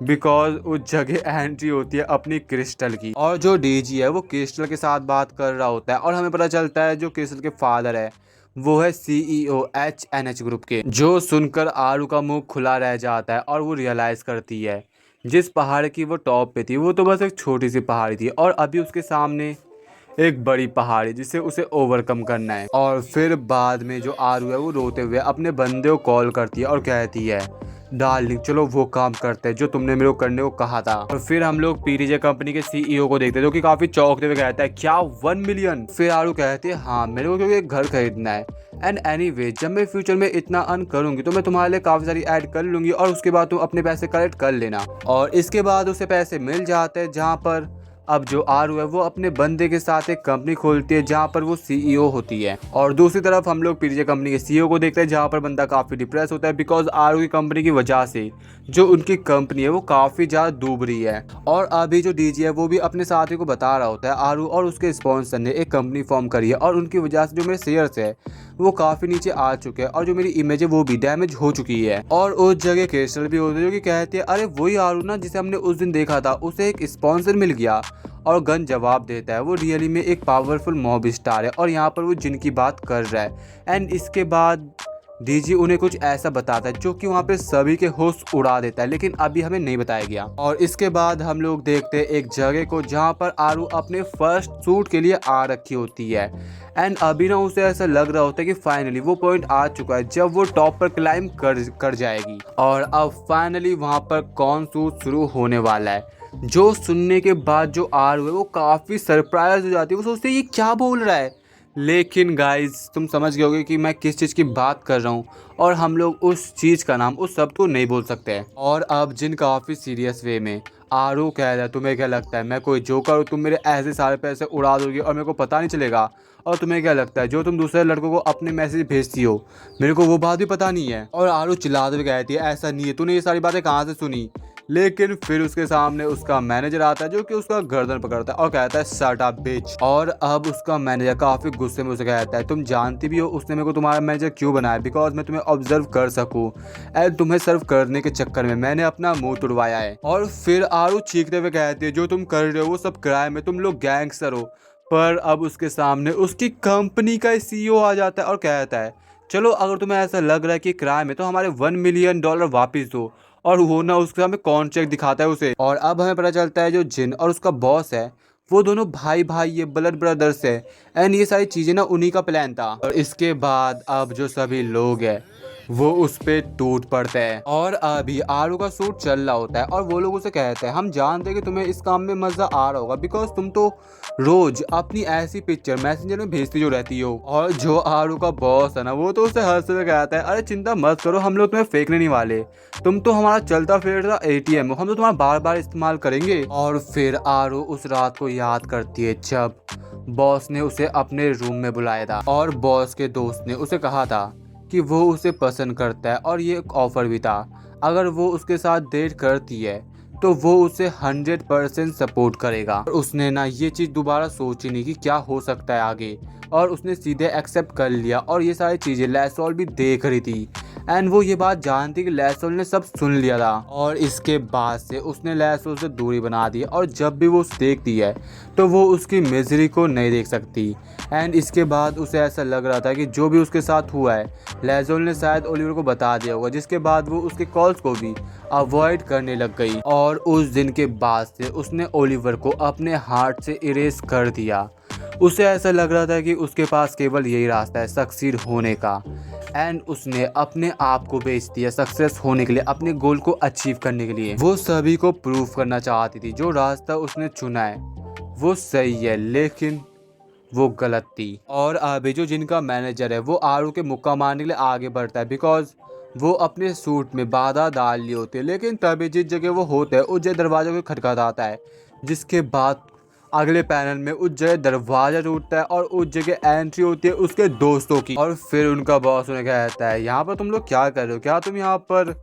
बिकॉज उस जगह एंट्री होती है अपनी क्रिस्टल की। और जो डीजी है वो क्रिस्टल के साथ बात कर रहा होता है, और हमें पता चलता है जो क्रिस्टल के फादर है वो है सीईओ HNH ग्रुप के। जो सुनकर आरू का मुंह खुला रह जाता है, और वो रियलाइज करती है जिस पहाड़ की वो टॉप पे थी वो तो बस एक छोटी सी पहाड़ी थी, और अभी उसके सामने एक बड़ी पहाड़ी जिसे उसे ओवरकम करना है। और फिर बाद में जो आरू है वो रोते हुए अपने बंदे को कॉल करती है और कहती है, डार्लिंग चलो वो काम करते हैं जो तुमने मेरे को करने को कहा था। और फिर हम लोग पीटीजे कंपनी के सीईओ को देखते हैं, जो कि काफी चौंकते हुए कहता है, क्या 1 मिलियन? फिर आरू कहती है, हाँ मेरे को क्योंकि एक घर खरीदना है, एंड एनीवे जब मैं फ्यूचर में इतना अर्न करूंगी तो मैं तुम्हारे लिए काफी सारी ऐड कर लूंगी, और उसके बाद तुम अपने पैसे कलेक्ट कर लेना। और इसके बाद उसे पैसे मिल जाते हैं, जहाँ पर अब जो आरू है वो अपने बंदे के साथ एक कंपनी खोलती है जहाँ पर वो सीईओ होती है। और दूसरी तरफ हम लोग पीटीजे कंपनी के सीईओ को देखते हैं, जहाँ पर बंदा काफ़ी डिप्रेस होता है, बिकॉज आरू की कंपनी की वजह से जो उनकी कंपनी है वो काफ़ी ज़्यादा डूब रही है। और अभी जो डीजी है वो भी अपने साथी को बता रहा होता है, आरू और उसके स्पॉन्सर ने एक कंपनी फॉर्म करी है, और उनकी वजह से जो मेरे शेयर्स है वो काफ़ी नीचे आ चुके हैं, और जो मेरी इमेज है वो भी डैमेज हो चुकी है। और उस जगह क्रिस्टल भी होती है, जो कि कहती है, अरे वही आरू ना जिसे हमने उस दिन देखा था, उसे एक स्पॉन्सर मिल गया। और गन जवाब देता है, वो रियली में एक पावरफुल मॉब स्टार है, और यहाँ पर वो जिनकी बात कर रहा है। एंड इसके बाद डीजी उन्हें कुछ ऐसा बताता है जो कि वहाँ पे सभी के होश उड़ा देता है, लेकिन अभी हमें नहीं बताया गया। और इसके बाद हम लोग देखते हैं एक जगह को जहाँ पर आरू अपने फर्स्ट शूट के लिए आ रखी होती है। एंड अभी ना उसे ऐसा लग रहा होता है कि फाइनली वो पॉइंट आ चुका है जब वो टॉप पर क्लाइंब कर जाएगी। और अब फाइनली वहाँ पर कौन शूट शुरू होने वाला है, जो सुनने के बाद जो आरू है वो काफ़ी सरप्राइज हो जाती है। वो सोचती है ये क्या बोल रहा है, लेकिन गाइज तुम समझ गए होगे कि मैं किस चीज़ की बात कर रहा हूँ, और हम लोग उस चीज़ का नाम उस शब्द को नहीं बोल सकते हैं। और अब जिन काफ़ी सीरियस वे में आरू कह रहा है, तुम्हें क्या लगता है मैं कोई जोकर हूँ, तुम मेरे ऐसे सारे पैसे उड़ा दोगे और मेरे को पता नहीं चलेगा? और तुम्हें क्या लगता है जो तुम दूसरे लड़कों को अपने मैसेज भेजती हो मेरे को वो बात भी पता नहीं है? और आरू चिल्लाते हुए कहती है, ऐसा नहीं है, तूने ये सारी बातें कहाँ से सुनी? लेकिन फिर उसके सामने उसका मैनेजर आता है, जो कि उसका गर्दन पकड़ता है और कहता है, शट अप बिच। और अब उसका मैनेजर काफी गुस्से में उसे कहता है, तुम जानती भी हो उसने मेरे को तुम्हारा मैनेजर क्यों बनाया? बिकॉज मैं तुम्हें ऑब्जर्व कर सकूं, एंड तुम्हें सर्व करने के चक्कर में मैंने अपना मुंह तुड़वाया है। और फिर आरू चीखते हुए कहती है, जो तुम कर रहे हो वो सब क्राइम है, तुम लोग गैंगस्टर हो। पर अब उसके सामने उसकी कंपनी का सीईओ आ जाता है और कहता है, चलो अगर तुम्हें ऐसा लग रहा है कि क्राइम है तो हमारे $1 मिलियन वापस दो। और वो ना उसके सामने कॉन्ट्रैक्ट दिखाता है उसे। और अब हमें पता चलता है जो जिन और उसका बॉस है वो दोनों भाई भाई ये ब्लड ब्रदर्स है, एंड ये सारी चीज़ें ना उन्हीं का प्लान था। और इसके बाद अब जो सभी लोग हैं वो उस पे टूट पड़ते हैं। और अभी आरू का शूट चल रहा होता है, और वो लोग उसे कहते हैं, हम जानते हैं कि तुम्हें इस काम में मज़ा आ रहा होगा, बिकॉज तुम तो रोज अपनी ऐसी पिक्चर मैसेंजर में भेजती जो रहती हो। और जो आरू का बॉस है ना वो तो उसे हंसते हुए कहता है, अरे चिंता मत करो, हम लोग तुम्हें फेंकने नहीं वाले, तुम तो हमारा चलता फिरता ATM हो, हम तो तुम्हारा बार बार इस्तेमाल करेंगे। और फिर आरू उस रात को याद करती है जब बॉस ने उसे अपने रूम में बुलाया था, और बॉस के दोस्त ने उसे कहा था कि वो उसे पसंद करता है, और ये एक ऑफर भी था, अगर वो उसके साथ डेट करती है तो वो उसे 100% सपोर्ट करेगा। और उसने ना ये चीज़ दोबारा सोची नहीं कि क्या हो सकता है आगे, और उसने सीधे एक्सेप्ट कर लिया। और ये सारी चीज़ें लैसोल भी देख रही थी, एंड वो ये बात जानती कि लैसोल ने सब सुन लिया था। और इसके बाद से उसने लैसोल से दूरी बना दी, और जब भी वो उसे देखती है तो वो उसकी मिजरी को नहीं देख सकती। एंड इसके बाद उसे ऐसा लग रहा था कि जो भी उसके साथ हुआ है लैसोल ने शायद ओलिवर को बता दिया होगा, जिसके बाद वो उसके कॉल्स को भी अवॉइड करने लग गई। और उस दिन के बाद से उसने ओलिवर को अपने हार्ट से इरेज कर दिया। उसे ऐसा लग रहा था कि उसके पास केवल यही रास्ता है सक्सीड होने का, एंड उसने अपने आप को बेच दिया सक्सेस होने के लिए, अपने गोल को अचीव करने के लिए। वो सभी को प्रूव करना चाहती थी जो रास्ता उसने चुना है वो सही है, लेकिन वो गलत थी। और अभी जो जिनका मैनेजर है वो आरू के मुक्का मारने के लिए आगे बढ़ता है, बिकॉज वो अपने सूट में बाधा डाल लिए होते हैं, लेकिन तभी जिस जगह वो होते हैं उस जगह दरवाजा को खटखटाता है, जिसके बाद अगले पैनल में उस जगह दरवाजा टूटता है और उस जगह एंट्री होती है उसके दोस्तों की। और फिर उनका बॉस उन्हें कहता है, यहाँ पर तुम लोग क्या कर रहे हो, क्या तुम यहाँ पर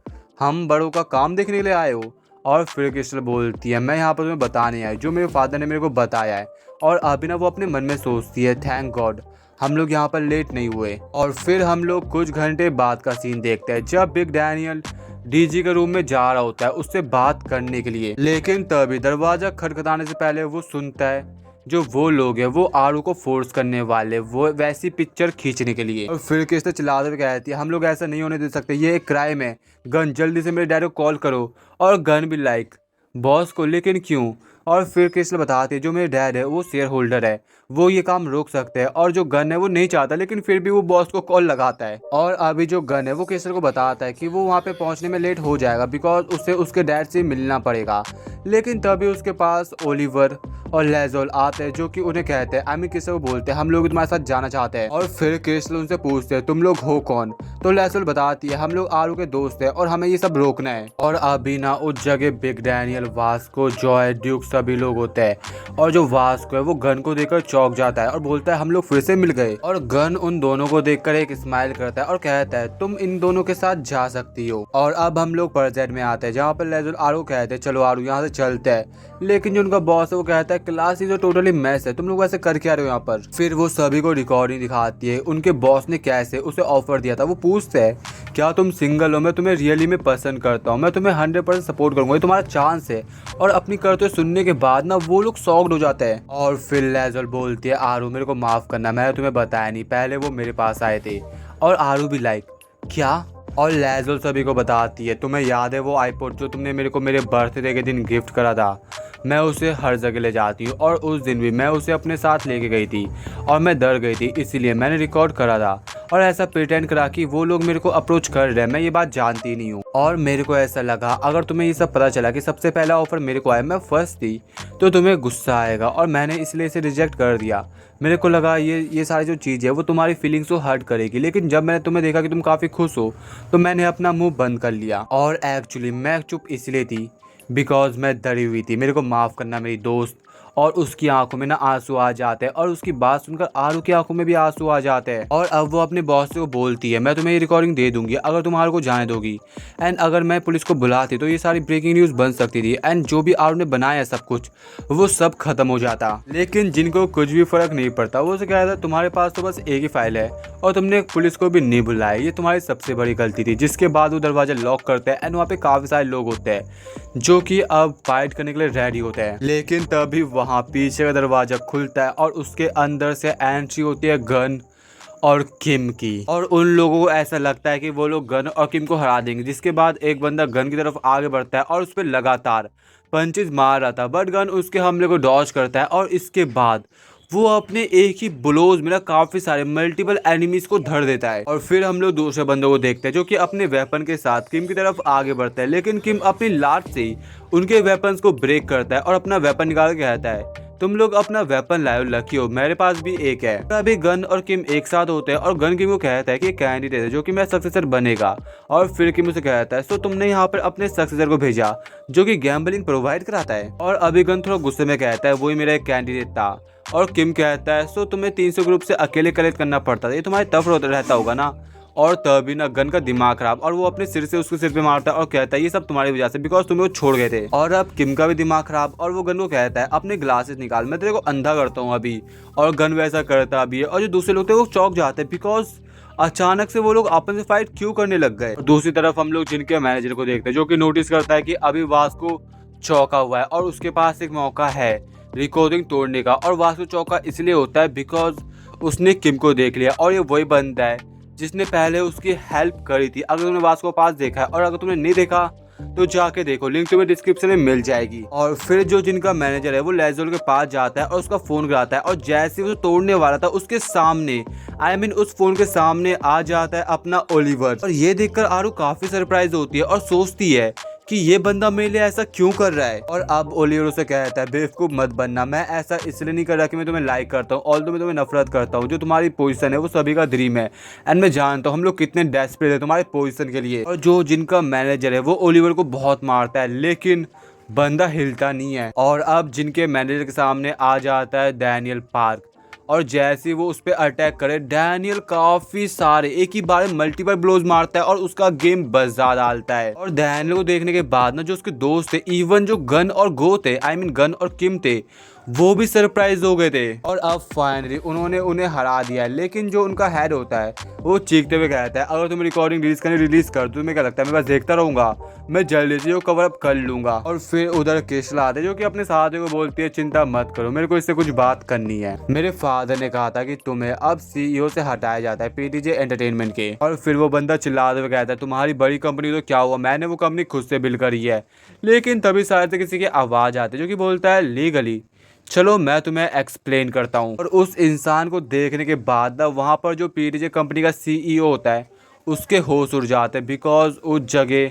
हम बड़ों का काम देखने के लिए आए हो? और फिर क्रिस्टल बोलती है, मैं यहाँ पर तुम्हें बताने आई जो मेरे फादर ने मेरे को बताया है। और अभी ना वो अपने मन में सोचती है, थैंक गॉड हम लोग यहाँ पर लेट नहीं हुए। और फिर हम लोग कुछ घंटे बाद का सीन देखते हैं जब बिग डैनियल डीजी के रूम में जा रहा होता है उससे बात करने के लिए, लेकिन तभी दरवाजा खटखटाने से पहले वो सुनता है जो वो लोग हैं वो आरू को फोर्स करने वाले वो वैसी पिक्चर खींचने के लिए। और फिर किसने चिल्लाते हुए कहती है, हम लोग ऐसा नहीं होने दे सकते, ये एक क्राइम है, गन जल्दी से मेरे डैड को कॉल करो। और गन भी लाइक बॉस को, लेकिन क्यों? और फिर क्रिस्टल बताती है जो मेरे डैड है वो शेयर होल्डर है, वो ये काम रोक सकते हैं, और जो गन है वो नहीं चाहता, लेकिन फिर भी वो बॉस को कॉल लगाता है। और अभी जो गन है वो क्रिस्टल को बताता है कि वो वहाँ पे पहुँचने में लेट हो जाएगा बिकॉज उसे उसके डैड से मिलना पड़ेगा। लेकिन तभी उसके पास ओलिवर और लेजोल आते हैं जो कि उन्हें कहते हैं, आमिर क्रिस्टल को बोलते हैं हम लोग तुम्हारे साथ जाना चाहते हैं। और फिर क्रिस्टल उनसे पूछते हैं तुम लोग हो कौन? तो लेजोल बताती है हम लोग आरू के दोस्त हैं और हमें ये सब रोकना है। और अभी ना उस जगह big Daniel, Vasco, Joy, Duke सभी लोग होते हैं। और जो वास्को है वो गन को देखकर चौंक जाता है और बोलता है हम लोग फिर से मिल गए। और गन उन दोनों को देखकर एक स्माइल करता है और कहता है तुम इन दोनों के साथ जा सकती हो। और अब हम लोग प्रेजेंट में आते हैं जहाँ पर लेजोल आरू कहते हैं चलो आरू यहाँ से चलते हैं, लेकिन जो उनका बॉस है वो कहता है क्लास ही तो टोटली मैस है, तुम लोग वैसे कर क्या रहे हो यहाँ पर? फिर वो सभी को रिकॉर्डिंग दिखाती है उनके बॉस ने कैसे उसे ऑफर दिया था। वो पूछते हैं क्या तुम सिंगल हो? मैं तुम्हें रियली में पसंद करता हूँ, मैं तुम्हें 100% सपोर्ट करूंगा, ये तुम्हारा चांस है। और अपनी करते सुनने के बाद ना वो लोग शॉक्ड हो जाते हैं। और फिर लेजोल बोलती है आरू मेरे को माफ करना, मैंने तुम्हें बताया नहीं, पहले वो मेरे पास आए थे। और आरू भी लाइक क्या? और लेजोल सभी को बताती है तुम्हें याद है वो आईपॉड जो तुमने मेरे को मेरे बर्थडे के दिन गिफ्ट करा था? मैं उसे हर जगह ले जाती हूँ और उस दिन भी मैं उसे अपने साथ लेके गई थी और मैं डर गई थी इसीलिए मैंने रिकॉर्ड करा था और ऐसा प्रिटेंड करा कि वो लोग मेरे को अप्रोच कर रहे हैं, मैं ये बात जानती नहीं हूँ। और मेरे को ऐसा लगा अगर तुम्हें ये सब पता चला कि सबसे पहला ऑफर मेरे को आया, मैं फर्स्ट थी, तो तुम्हें गुस्सा आएगा और मैंने इसलिए इसे रिजेक्ट कर दिया। मेरे को लगा ये सारी जो चीज़ है वो तुम्हारी फीलिंग्स को हर्ट करेगी, लेकिन जब मैंने तुम्हें देखा कि तुम काफ़ी खुश हो तो मैंने अपना मुंह बंद कर लिया। और एक्चुअली मैं चुप इसलिए थी बिकॉज मैं डरी हुई थी। मेरे को माफ़ करना मेरी दोस्त। और उसकी आंखों में ना आंसू आ जाते हैं और उसकी बात सुनकर आरू की आंखों में भी आंसू आ जाते हैं। और अब वो अपने बॉस से बोलती है मैं तुम्हें ये रिकॉर्डिंग दे दूंगी अगर तुम आरू को जाने दोगी, एंड अगर मैं पुलिस को बुलाती तो ये सारी ब्रेकिंग न्यूज़ बन सकती थी एंड जो भी आरू ने बनाया सब कुछ वो सब खत्म हो जाता। लेकिन जिनको कुछ भी फर्क नहीं पड़ता वो से कहता तुम्हारे पास तो बस एक ही फाइल है और तुमने पुलिस को भी नहीं बुलाया, ये तुम्हारी सबसे बड़ी गलती थी। जिसके बाद वो दरवाजा लॉक करते हैं एंड वहाँ पे काफ़ी सारे लोग होते हैं जो कि अब फाइट करने के लिए रेडी होते हैं। लेकिन तभी वहाँ पीछे का दरवाजा खुलता है और उसके अंदर से एंट्री होती है गन और किम की। और उन लोगों को ऐसा लगता है कि वो लोग गन और किम को हरा देंगे, जिसके बाद एक बंदा गन की तरफ आगे बढ़ता है और उस पर लगातार पंचेस मार रहा था, बट गन उसके हमले को डॉज करता है और इसके बाद वो अपने एक ही ब्लोज में काफी सारे मल्टीपल एनिमीज को धर देता है। और फिर हम लोग दूसरे बंदों को देखते हैं जो कि अपने वेपन के साथ किम की तरफ आगे बढ़ता है, लेकिन किम अपनी लात से ही उनके वेपन्स को ब्रेक करता है और अपना वेपन निकाल के कहता है तुम लोग अपना वेपन लाओ, लकी हो मेरे पास भी एक है। अभी गन और किम एक साथ होते हैं और गन किम को कहता है कि कैंडिडेट है जो कि मेरा सक्सेसर बनेगा। और फिर किम उसे कहता है सो तुमने यहाँ पर अपने सक्सेसर को भेजा जो कि गैम्बलिंग प्रोवाइड कराता है। और अभी गन थोड़ा गुस्से में कहता है वही मेरा एक कैंडिडेट था। और किम कहता है सो तुम्हें 300 ग्रुप से अकेले कलेक्ट करना पड़ता था, ये तुम्हारे टफ रहता होगा ना। और तभी ना गन का दिमाग खराब और वो अपने सिर से उसके सिर पे मारता है और कहता है ये सब तुम्हारी वजह से बिकॉज तुम्हें वो छोड़ गए थे। और अब किम का भी दिमाग खराब और वो गन को कहता है अपने ग्लासेस निकाल, मैं तेरे को अंधा करता हूँ अभी। और गन वैसा करता भी है और जो दूसरे लोग थे वो चौंक जाते हैं बिकॉज अचानक से वो लोग आपस में फाइट क्यों करने लग गए। दूसरी तरफ हम लोग जिनके मैनेजर को देखते हैं जो कि नोटिस करता है कि अभी वास्को चौंका हुआ है और उसके पास एक मौका है रिकॉर्डिंग तोड़ने का। और वास्को चौंका इसलिए होता है बिकॉज उसने किम को देख लिया और ये वही बंदा है जिसने पहले उसकी हेल्प करी थी। अगर तुमने वास्को पास देखा है और अगर तुमने नहीं देखा तो जाके देखो, लिंक तुम्हें डिस्क्रिप्शन में मिल जाएगी। और फिर जो जिनका मैनेजर है वो लेजोल के पास जाता है और उसका फोन कराता है और जैसे वो तोड़ने वाला था उसके सामने उस फोन के सामने आ जाता है अपना ओलिवर। और ये देखकर आरू काफी सरप्राइज होती है और सोचती है कि ये बंदा मेरे लिए ऐसा क्यों कर रहा है। और अब ओलिवर उसे कहता है बेवकूफ मत बनना, मैं ऐसा इसलिए नहीं कर रहा कि मैं तुम्हें लाइक करता हूँ, ऑल्दो मैं तुम्हें नफरत करता हूँ। जो तुम्हारी पोजीशन है वो सभी का ड्रीम है एंड मैं जानता हूँ हम लोग कितने डेस्परेट है तुम्हारे पोजीशन के लिए। और जो जिनका मैनेजर है वो ओलिवर को बहुत मारता है लेकिन बंदा हिलता नहीं है। और अब जिनके मैनेजर के सामने आ जाता है डैनियल पार्क, और जैसे वो उस पर अटैक करे डैनियल काफी सारे एक ही बार में मल्टीपल ब्लोज मारता है और उसका गेम बजा डालता है। और डैनियल को देखने के बाद ना जो उसके दोस्त थे, इवन जो गन और गो थे, आई मीन गन और किम थे, वो भी सरप्राइज हो गए थे। और अब फाइनली उन्होंने उन्हें हरा दिया है। लेकिन जो उनका हेड होता है वो चीखते हुए कहता है अगर तुम रिकॉर्डिंग रिलीज कर दो तुम्हें क्या लगता है मैं बस देखता रहूंगा, मैं जल्दी से वो कवर अप कर लूंगा। और फिर उधर क्रिस्टल आते जो कि अपने साथी को बोलती है चिंता मत करो, मेरे को इससे कुछ बात करनी है। मेरे फादर ने कहा था कि तुम्हें अब CEO से हटाया जाता है PTJ एंटरटेनमेंट के। और फिर वो बंदा चिल्लाते हुए कहता है तुम्हारी बड़ी कंपनी तो क्या हुआ, मैंने वो कंपनी खुद से बिल्ड करी है। लेकिन तभी शायद से किसी की आवाज़ आती है जो कि बोलता है लीगली चलो मैं तुम्हें एक्सप्लेन करता हूँ। और उस इंसान को देखने के बाद ना वहाँ पर जो PTJ कंपनी का CEO होता है उसके होश उड़ जाते हैं, बिकॉज उस जगह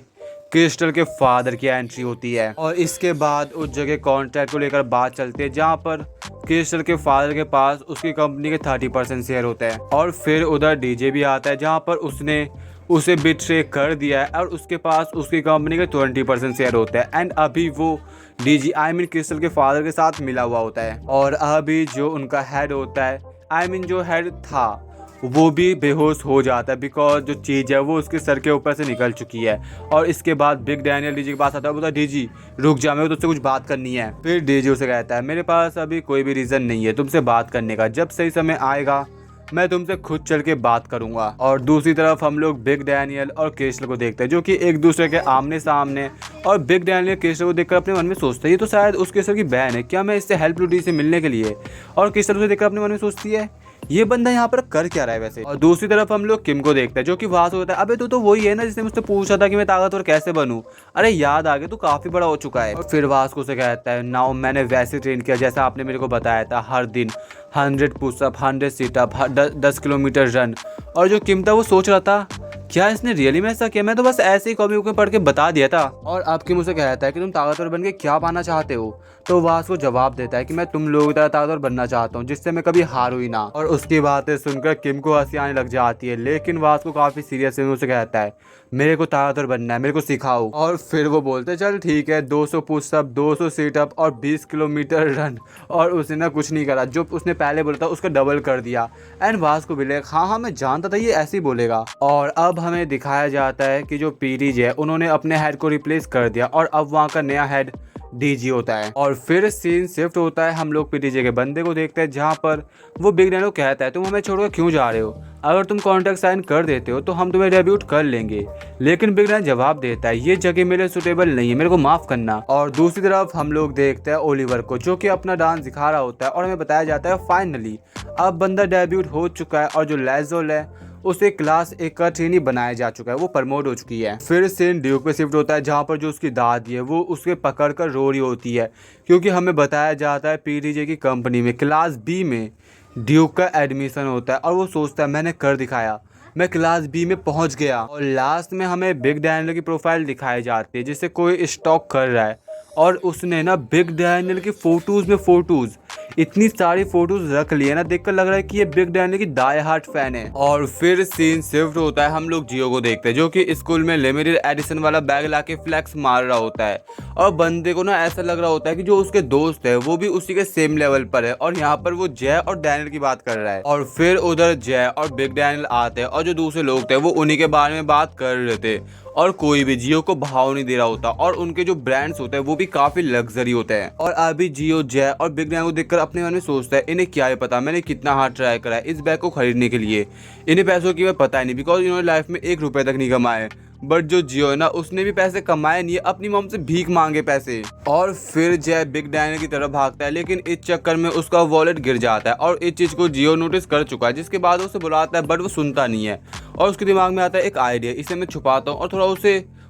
क्रिस्टल के फादर की एंट्री होती है। और इसके बाद उस जगह कॉन्ट्रैक्ट को लेकर बात चलती है जहाँ पर क्रिस्टल के फादर के पास उसकी कंपनी के 30% शेयर होते हैं। और फिर उधर DJ भी आता है जहाँ पर उसने उसे बिट्रे कर दिया है और उसके पास उसकी कंपनी के 20% शेयर होते हैं। एंड अभी वो DG आई मीन क्रिस्टल के फादर के साथ मिला हुआ होता है। और अभी जो उनका हेड होता है, आई मीन जो हेड था, वो भी बेहोश हो जाता है बिकॉज जो चीज़ है वो उसके सर के ऊपर से निकल चुकी है। और इसके बाद बिग डैनियल DG के पास आता है, बोलता है DG रुक जा, मेरे को तुझसे कुछ बात करनी है। फिर DG उसे कहता है मेरे पास अभी कोई भी रीज़न नहीं है तुमसे बात करने का, जब सही समय आएगा मैं तुमसे खुद चल के बात करूंगा। और दूसरी तरफ हम लोग बिग डैनियल और क्रिस्टल को देखते हैं जो कि एक दूसरे के आमने सामने। और बिग डैनियल क्रिस्टल को देखकर अपने मन में सोचता है ये तो शायद उस क्रिस्टल की बहन है, क्या मैं इससे हेल्प लूँ से मिलने के लिए। और क्रिस्टल उसे देखकर अपने मन में सोचती है ये बंदा यहाँ पर कर क्या रहा है वैसे। और दूसरी तरफ हम लोग किम को देखते हैं जो कि वहां से होता है अबे तू तो वही है ना जिसने मुझसे पूछा था कि मैं ताकतवर कैसे बनूं, अरे याद आ गया तू काफी बड़ा हो चुका है। और फिर वास्को से कहता है नाउ मैंने वैसे ट्रेन किया जैसा आपने मेरे को बताया था, हर दिन 100 पुशअप 100 सीटअप 10 किलोमीटर रन। और जो किम था वो सोच रहा था क्या इसने रियली में ऐसा किया, मैं तो बस ऐसे ही कॉपी पढ़ के बता दिया था। और अब किम उसे कहता है कि तुम ताकतवर बन के क्या पाना चाहते हो। तो वास्को जवाब देता है कि मैं तुम लोगों की तरह ताकतवर बनना चाहता हूँ जिससे मैं कभी हारूं ही ना। और उसकी बातें सुनकर किम को हंसी आने लग जाती है लेकिन वास्को काफी सीरियस है, उसे कहता है मेरे को ताकतवर बनना है, मेरे को सिखाओ। और फिर वो बोलते हैं चल ठीक है 200 पुशअप 200 सीटअप और 20 किलोमीटर रन। और उसने ना कुछ नहीं करा, जो उसने पहले बोला था उसका डबल कर दिया। एंड वास्को भी लाइक हाँ मैं जानता था ये ऐसे ही बोलेगा। और अब हमें दिखाया जाता है कि जो PTJ है उन्होंने अपने हेड को रिप्लेस कर दिया और अब वहाँ का नया हेड DG होता है। और फिर सीन शिफ्ट होता है, हम लोग PTJ के बंदे को देखते हैं जहाँ पर वो बिग डैनियल को कहता है तुम हमें छोड़कर क्यों जा रहे हो, अगर तुम कॉन्ट्रैक्ट साइन कर देते हो तो हम तुम्हें डेब्यूट कर लेंगे। लेकिन बिग डैनियल जवाब देता है ये जगह मेरे सूटेबल नहीं है, मेरे को माफ करना। और दूसरी तरफ हम लोग देखते हैं ओलिवर को जो कि अपना डांस दिखा रहा होता है और हमें बताया जाता है फाइनली अब बंदा डेब्यूट हो चुका है और जो लैजोल है उसे क्लास 1 का ट्रेनी बनाया जा चुका है, वो प्रमोट हो चुकी है। फिर सीन ड्यूक पे शिफ्ट होता है जहाँ पर जो उसकी दादी है वो उसके पकड़ कर रो रही होती है क्योंकि हमें बताया जाता है PTJ की कंपनी में क्लास B में ड्यूक का एडमिशन होता है और वो सोचता है मैंने कर दिखाया, मैं क्लास B में पहुंच गया। और लास्ट में हमें बिग डैनियल की प्रोफाइल दिखाई जाती है जिसे कोई स्टॉक कर रहा है और उसने ना बिग डैनियल की फोटोज में फोटोज इतनी सारी फोटोज रख ली है ना, देखकर लग रहा है कि ये बिग डैनियल की डाई हार्ट फैन है। और फिर सीन शिफ्ट होता है, हम लोग जियो को देखते हैं जो कि स्कूल में लिमिटेड एडिशन वाला बैग लाके फ्लैक्स मार रहा होता है और बंदे को ना ऐसा लग रहा होता है कि जो उसके दोस्त है वो भी उसी के सेम लेवल पर है और यहाँ पर वो जय और डैनियल की बात कर रहा है। और फिर उधर जय और बिग डैनियल आते हैं और जो दूसरे लोग थे वो उन्हीं के बारे में बात कर रहे थे और कोई भी जियो को भाव नहीं दे रहा होता और उनके जो ब्रांड्स होते हैं वो भी काफी लग्जरी होते हैं। और अभी जियो जय और बिग डैनियल को देखकर अपने मन में सोचता है इन्हें क्या है पता मैंने कितना हार्ड ट्राई करा है इस बैग को खरीदने के लिए, इन्हें पैसों की पता ही नहीं बिकॉज इन्होंने लाइफ में 1 रुपए तक नहीं कमाए। बट जो जियो है ना उसने भी पैसे कमाए नहीं, अपनी मॉम से भीख मांगे पैसे। और फिर जय बिग डैनियल की तरफ भागता है लेकिन इस चक्कर में उसका वॉलेट गिर जाता है और इस चीज को जियो नोटिस कर चुका है जिसके बाद उसे बुलाता है बट वो सुनता नहीं है और उसके दिमाग में आता है एक आइडिया, इसे मैं छुपाता हूँ और थोड़ा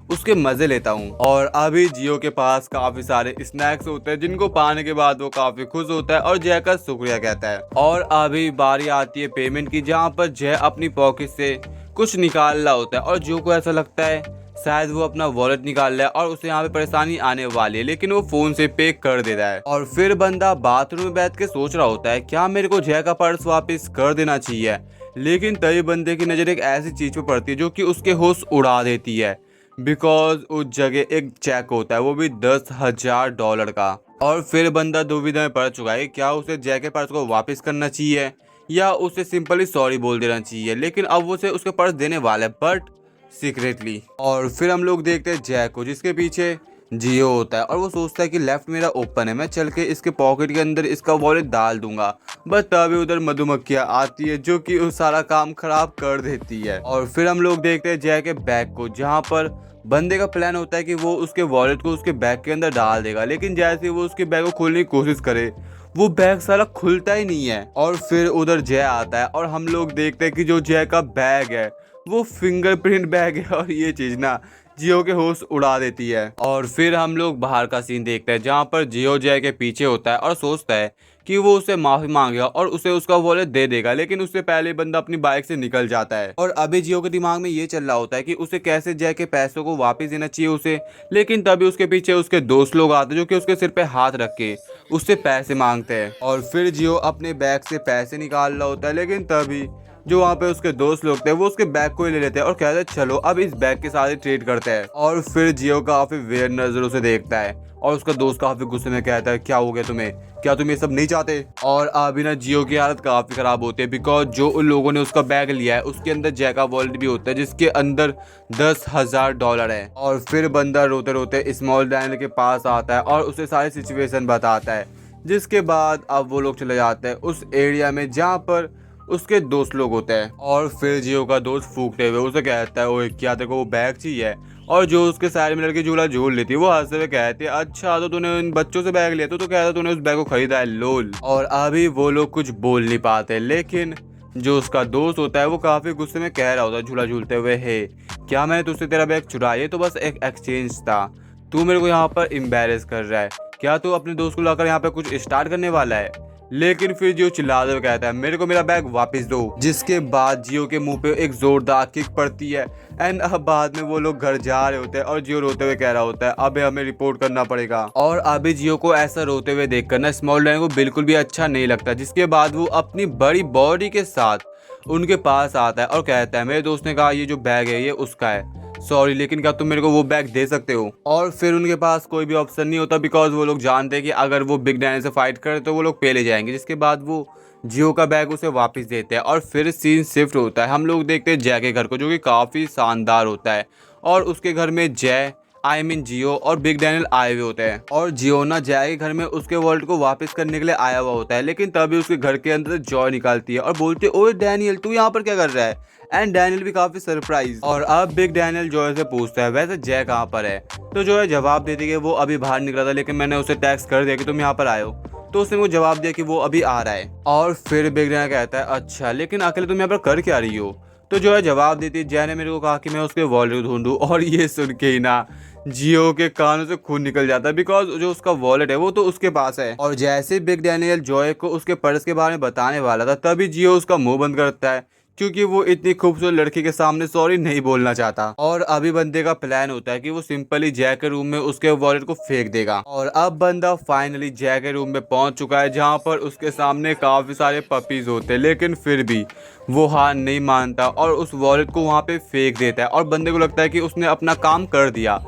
उसके मजे लेता हूँ। और अभी जियो के पास काफी सारे स्नैक्स होते हैं जिनको पाने के बाद वो काफी खुश होता है और जय का शुक्रिया कहता है। और अभी बारी आती है पेमेंट की जहाँ पर जय अपनी पॉकेट से कुछ निकाल रहा होता है और जो को ऐसा लगता है शायद वो अपना वॉलेट निकाल रहा है और उसे यहाँ पे परेशानी आने वाली है, लेकिन वो फोन से पे कर दे रहा है। और फिर बंदा बाथरूम में बैठ के सोच रहा होता है क्या मेरे को जय का पर्स वापस कर देना चाहिए, लेकिन तभी बंदे की नज़र एक ऐसी चीज पे पड़ती है जो कि उसके होश उड़ा देती है। बिकॉज उस जगह एक चेक होता है, वो भी $10,000 का। और फिर बंदा दुविधा में पड़ चुका है क्या उसे जय के पर्स को वापस करना चाहिए या उसे सिंपली सॉरी बोल देना चाहिए। लेकिन अब वो उसे उसके पर्स देने वाला है, बट सीक्रेटली। और फिर हम लोग देखते हैं जय को, जिसके पीछे जियो होता है और वो सोचता है कि लेफ्ट मेरा ओपन है, मैं चल के इसके पॉकेट के अंदर इसका वॉलेट डाल दूंगा। बट तभी उधर मधुमक्खियाँ आती है जो कि उस सारा काम खराब कर देती है। और फिर हम लोग देखते हैं जय के बैग को, जहाँ पर बंदे का प्लान होता है कि वो उसके वॉलेट को उसके बैग के अंदर डाल देगा, लेकिन जैसे वो उसके बैग को खोलने की कोशिश करे वो बैग सारा खुलता ही नहीं है। और फिर उधर जय आता है और हम लोग देखते हैं कि जो जय का बैग है वो फिंगरप्रिंट बैग है। और ये चीज ना जियो के होश उड़ा देती है। और फिर हम लोग बाहर का सीन देखते हैं जहाँ पर जियो जय के पीछे होता है और सोचता है कि वो उसे माफी मांगेगा और उसे उसका वॉलेट दे देगा, लेकिन उससे पहले बंदा अपनी बाइक से निकल जाता है। और अभी जियो के दिमाग में ये चल रहा होता है कि उसे कैसे जय के पैसों को वापस देना चाहिए उसे, लेकिन तभी उसके पीछे उसके दोस्त लोग आते हैं जो कि उसके सिर पे हाथ रख के उससे पैसे मांगते हैं। और फिर जियो अपने बैग से पैसे निकाल रहा होता है, लेकिन तभी जो वहाँ पे उसके दोस्त लोग थे वो उसके बैग को ही ले लेते हैं और कहते हैं चलो अब इस बैग के साथ ही ट्रेड करते हैं। और फिर जियो काफी वेयर नजरों से देखता है और उसका दोस्त काफी गुस्से में कहता है क्या हो गया तुम्हें, क्या तुम ये सब नहीं चाहते। और अभी ना जियो की हालत काफी खराब होती है, बिकॉज जो उन लोगों ने उसका बैग लिया है उसके अंदर जय का वॉलेट भी होता है जिसके अंदर $10,000 है। और फिर बंदा रोते रोते स्मॉल डैनियल के पास आता है और उसे सारी सिचुएशन बताता है, जिसके बाद अब वो लोग चले जाते हैं उस एरिया में जहाँ पर उसके दोस्त लोग होते हैं। और फिर जियो का दोस्त फूकते हुए उसे कहता है ओए क्या तेरे को वो बैग चाहिए। और जो उसके साइड में लड़की झूला झूल लेती है वो हंसते हुए कहती है अच्छा तो तूने उन बच्चों से बैग लिया तो कहता तूने उस बैग को खरीदा है, लोल। और अभी वो लोग कुछ बोल नहीं पाते, लेकिन जो उसका दोस्त होता है वो काफी गुस्से में कह रहा होता है झूला झूलते हुए, हे क्या मैंने तुझसे तेरा बैग चुराया, ये तो बस एक एक्सचेंज था, तू मेरे को यहाँ पर एम्बैरेस कर रहा है, क्या तू अपने दोस्त को लाकर यहाँ पे कुछ स्टार्ट करने वाला है। लेकिन फिर जियो चिल्लाते हुए कहता है मेरे को मेरा बैग वापस दो, जिसके बाद जियो के मुंह पे एक जोरदार किक पड़ती है। एंड अब बाद में वो लोग घर जा रहे होते हैं और जियो रोते हुए कह रहा होता है अबे हमें रिपोर्ट करना पड़ेगा। और अभी जियो को ऐसा रोते हुए देखकर ना स्मॉल डैन को बिल्कुल भी अच्छा नहीं लगता, जिसके बाद वो अपनी बड़ी बॉडी के साथ उनके पास आता है और कहता है मेरे दोस्त ने कहा ये जो बैग है ये उसका है, सॉरी लेकिन क्या तुम मेरे को वो बैग दे सकते हो। और फिर उनके पास कोई भी ऑप्शन नहीं होता, बिकॉज वो लोग जानते हैं कि अगर वो बिग डैनियल से फाइट करे तो वो लोग पहले जाएंगे, जिसके बाद वो जियो का बैग उसे वापस देते हैं। और फिर सीन शिफ्ट होता है, हम लोग देखते हैं जय के घर को जो कि काफ़ी शानदार होता है। और उसके घर में जय जियो और बिग डैनियल आए हुए होते हैं। और जियो ना जय के घर में उसके वर्ल्ड को वापस करने के लिए आया हुआ होता है, लेकिन तभी उसके घर के अंदर से जॉय निकालती है और बोलती है ओए डैनियल तू यहाँ पर क्या कर रहा है। एंड डैनियल भी काफी सरप्राइज। और अब बिग डैनियल जॉय से पूछता है वैसे जय कहाँ पर है, तो जॉय जवाब देती है वो अभी बाहर निकला था लेकिन मैंने उसे टेक्स्ट कर दिया कि तुम यहाँ पर आए हो, तो उसने मुझे जवाब दिया कि वो अभी आ रहा है। और फिर बिग डैनियल कहता है अच्छा लेकिन अकेले तुम यहाँ पर कर क्या रही हो, तो जो है जवाब देती है जय ने मेरे को कहा कि मैं उसके वॉलेट को ढूंढूं। और ये सुन के ही ना जियो के कानों से खून निकल जाता है, बिकॉज जो उसका वॉलेट है वो तो उसके पास है। और जैसे बिग डैनियल जॉय को उसके पर्स के बारे में बताने वाला था तभी जियो उसका मुंह बंद करता है, क्योंकि वो इतनी खूबसूरत लड़की के सामने सॉरी नहीं बोलना चाहता। और अभी बंदे का प्लान होता है कि वो सिंपली जय के रूम में उसके वॉलेट को फेंक देगा। और अब बंदा फाइनली जय के रूम में पहुंच चुका है, जहां पर उसके सामने काफी सारे पपीज होते हैं, लेकिन फिर भी वो हार नहीं मानता और उस वॉलेट को वहां पे फेंक देता है। और बंदे को लगता है कि उसने अपना काम कर दिया,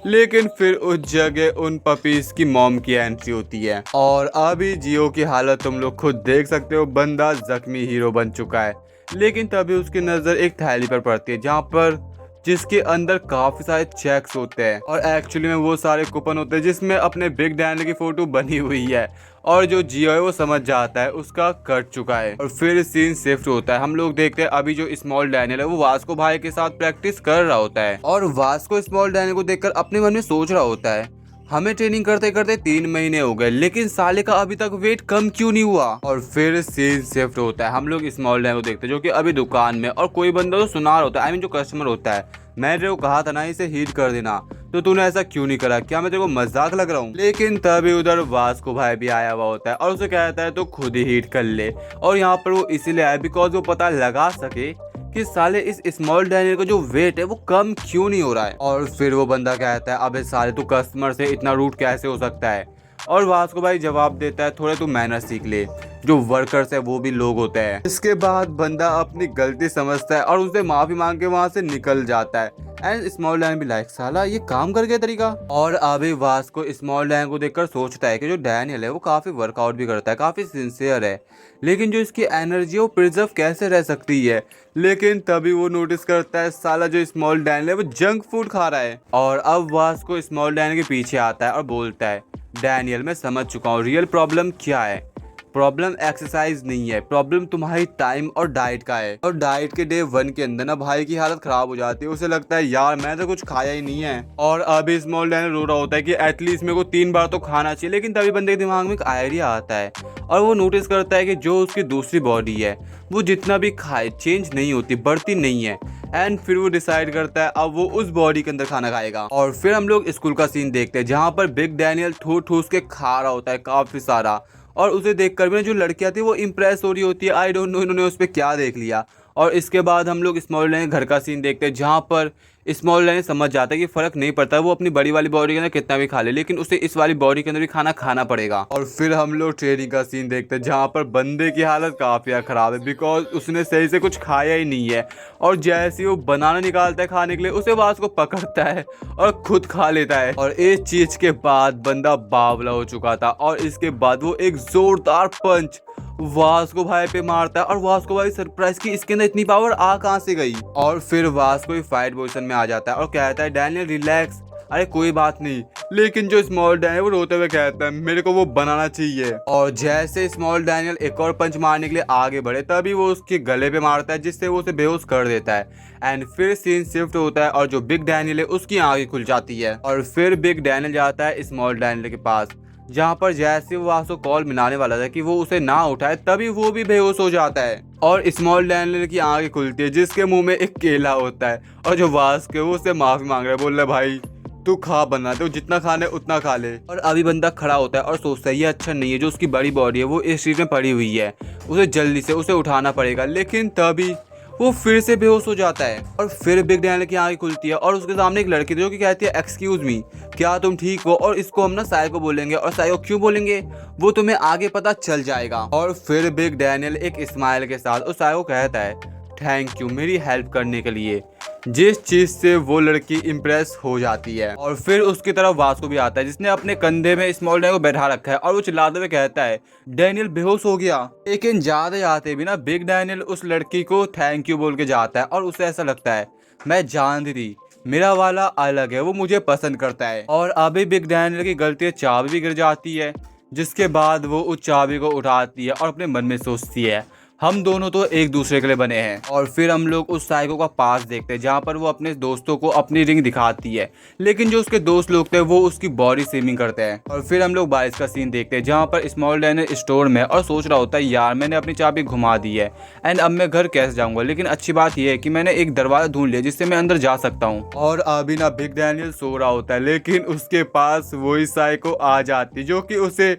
लेकिन फिर उस जगह उन पपीज की मॉम की एंट्री होती है। और अभी जियो की हालत तुम लोग खुद देख सकते हो, बंदा जख्मी हीरो बन चुका है। लेकिन तभी उसकी नज़र एक थैली पर पड़ती है जहाँ पर जिसके अंदर काफ़ी सारे चेक्स होते हैं, और एक्चुअली में वो सारे कूपन होते हैं जिसमें अपने बिग डैनियल की फ़ोटो बनी हुई है। और जो जियो है वो समझ जाता है उसका कट चुका है। और फिर सीन शिफ्ट होता है, हम लोग देखते हैं अभी जो स्मॉल डैनियल है वो वास्को भाई के साथ प्रैक्टिस कर रहा होता है। और वास्को स्मॉल डैनियल को देखकर अपने मन में सोच रहा होता है हमें ट्रेनिंग करते करते 3 महीने हो गए, लेकिन साले का अभी तक वेट कम क्यों नहीं हुआ। और फिर सीन शिफ्ट होता है, हम लोग स्मॉल डैनियल को देखते हैं जो कि अभी दुकान में, और कोई बंदा तो सुनार होता है, जो कस्टमर होता है, मैंने तेरे को कहा था ना इसे हीट कर देना, तो तूने ऐसा क्यों नहीं करा, क्या मैं तेरे को मजाक लग रहा हूँ। लेकिन तभी उधर वास्को भाई भी आया हुआ होता है और उसे कहता है तो खुद ही हीट कर ले। और यहाँ पर वो इसीलिए आया बिकॉज वो पता लगा सके कि साले इस स्मॉल डैनियल का जो वेट है वो कम क्यों नहीं हो रहा है। और फिर वो बंदा कहता है अबे साले तू कस्टमर से इतना रूड कैसे हो सकता है। और वास्को भाई जवाब देता है थोड़े तू मैनर सीख ले, जो वर्कर्स है वो भी लोग होते हैं। इसके बाद बंदा अपनी गलती समझता है और उससे माफी मांग के वहां से निकल जाता है। एंड स्मॉल डैन भी लाइक साला ये काम कर गया तरीका। और अभी वास्को स्मॉल डैन को देखकर सोचता है कि जो डैनियल है वो काफी वर्कआउट भी करता है, काफी सिंसियर है, लेकिन जो इसकी एनर्जी है वो प्रिजर्व कैसे रह सकती है। लेकिन तभी वो नोटिस करता है साला जो स्मॉल डैनियल है वो जंक फूड खा रहा है। और अब वास्को स्मॉल डैनियल के पीछे आता है और बोलता है डैनियल मैं समझ चुका हूँ रियल प्रॉब्लम क्या है। प्रॉब्लम एक्सरसाइज नहीं है, प्रॉब्लम तुम्हारी टाइम और डाइट का है। और डाइट के डे 1 के अंदर ना भाई की हालत खराब हो जाती है, उसे लगता है यार मैं तो कुछ खाया ही नहीं है। और अभी स्मॉल डैनियल रो रहा होता है कि एटलीस्ट मेरे को 3 बार तो खाना चाहिए। लेकिन तभी बंदे के दिमाग में एक आइडिया आता है और वो नोटिस करता है कि जो उसकी दूसरी बॉडी है वो जितना भी खाए चेंज नहीं होती, बढ़ती नहीं है। एंड फिर वो डिसाइड करता है अब वो उस बॉडी के अंदर खाना खाएगा। और फिर हम लोग स्कूल का सीन देखते हैं जहाँ पर बिग डैनियल ठूस के खा रहा होता है काफी सारा। और उसे देखकर भी जो लड़कियां थी वो इम्प्रेस हो रही होती है, आई डोंट नो इन्होंने उस पर क्या देख लिया। और इसके बाद हम लोग स्मॉल डैनियल घर का सीन देखते हैं जहाँ पर स्मॉल डैनियल समझ जाता है कि फर्क नहीं पड़ता वो अपनी बड़ी वाली बॉडी के अंदर कितना भी खा ले, लेकिन उसे इस वाली बॉडी के अंदर भी खाना खाना पड़ेगा। और फिर हम लोग ट्रेनिंग का सीन देखते हैं जहाँ पर बंदे की हालत काफी खराब है बिकॉज उसने सही से कुछ खाया ही नहीं है। और जैसे ही वो बनाना निकालता है खाने के लिए उसे वास को पकड़ता है और खुद खा लेता है। और इस चीज के बाद बंदा बावला हो चुका था और इसके बाद वो एक जोरदार पंच वास्को भाई पे मारता है। और वास्को भाई सरप्राइज की इसके अंदर इतनी पावर आ कहां से गई। और फिर वास्को भी फाइट पोजीशन में आ जाता है और कहता है डैनियल रिलैक्स, अरे कोई बात नहीं। लेकिन जो स्मॉल डैनियल वो रोते हुए कहता है मेरे को वो बनाना चाहिए। और जैसे स्मॉल डैनियल एक और पंच मारने के लिए आगे बढ़े तभी वो उसके गले पे मारता है जिससे वो उसे बेहोश कर देता है। एंड फिर सीन शिफ्ट होता है और जो बिग डैनियल है उसकी आंखें खुल जाती है। और फिर बिग डैनियल जाता है स्मॉल डैनियल के पास जहाँ पर जैसे वो वास्को कॉल मिलाने वाला था कि वो उसे ना उठाए तभी वो भी बेहोश हो जाता है। और स्मॉल डैनियल की आंखें खुलती है जिसके मुंह में एक केला होता है। और जो वास्को है वो उससे माफी मांग रहा है, बोल रहा है भाई तू खा बना तो जितना खाना है उतना खा ले। और अभी बंदा खड़ा होता है और सोचता है ये अच्छा नहीं है, जो उसकी बड़ी बॉडी है वो इस चीज में पड़ी हुई है, उसे जल्दी से उसे उठाना पड़ेगा। लेकिन तभी वो फिर से बेहोश हो जाता है। और फिर बिग डैनियल की आंखें खुलती है और उसके सामने एक लड़की थी जो कि कहती है एक्सक्यूज मी, क्या तुम ठीक हो? और इसको हम ना साइको बोलेंगे। और साइको क्यों बोलेंगे वो तुम्हें आगे पता चल जाएगा। और फिर बिग डैनियल एक स्माइल के साथ उस साइको कहता है थैंक यू मेरी हेल्प करने के लिए, जिस चीज से वो लड़की इम्प्रेस हो जाती है। और फिर उसकी तरफ वास्को भी आता है जिसने अपने कंधे में स्मॉल डैनियल को बैठा रखा है और वो चिल्लाते हुए कहता है डैनियल बेहोश हो गया। लेकिन जाते जाते भी ना बिग डैनियल उस लड़की को थैंक यू बोल के जाता है और उसे ऐसा लगता है मैं जानती थी मेरा वाला अलग है, वो मुझे पसंद करता है। और अभी बिग डैनियल की गलती चाबी भी गिर जाती है जिसके बाद वो उस चाबी को उठाती है और अपने मन में सोचती है हम दोनों तो एक दूसरे के लिए बने हैं। और फिर हम लोग उस साइको का पास देखते हैं जहाँ पर वो अपने दोस्तों को अपनी रिंग दिखाती है, लेकिन जो उसके दोस्त लोग थे वो उसकी बॉडी शेमिंग करते हैं। और फिर हम लोग बारिश का सीन देखते हैं जहाँ पर स्मॉल डैनियल स्टोर में और सोच रहा होता है यार मैंने अपनी चाबी घुमा दी है एंड अब मैं घर कैसे जाऊंगा। लेकिन अच्छी बात यह है कि मैंने एक दरवाजा ढूंढ लिया जिससे मैं अंदर जा सकता हूँ। और अभी ना बिग डैनियल सो रहा होता है लेकिन उसके पास वही साइको आ जाती जो कि उसे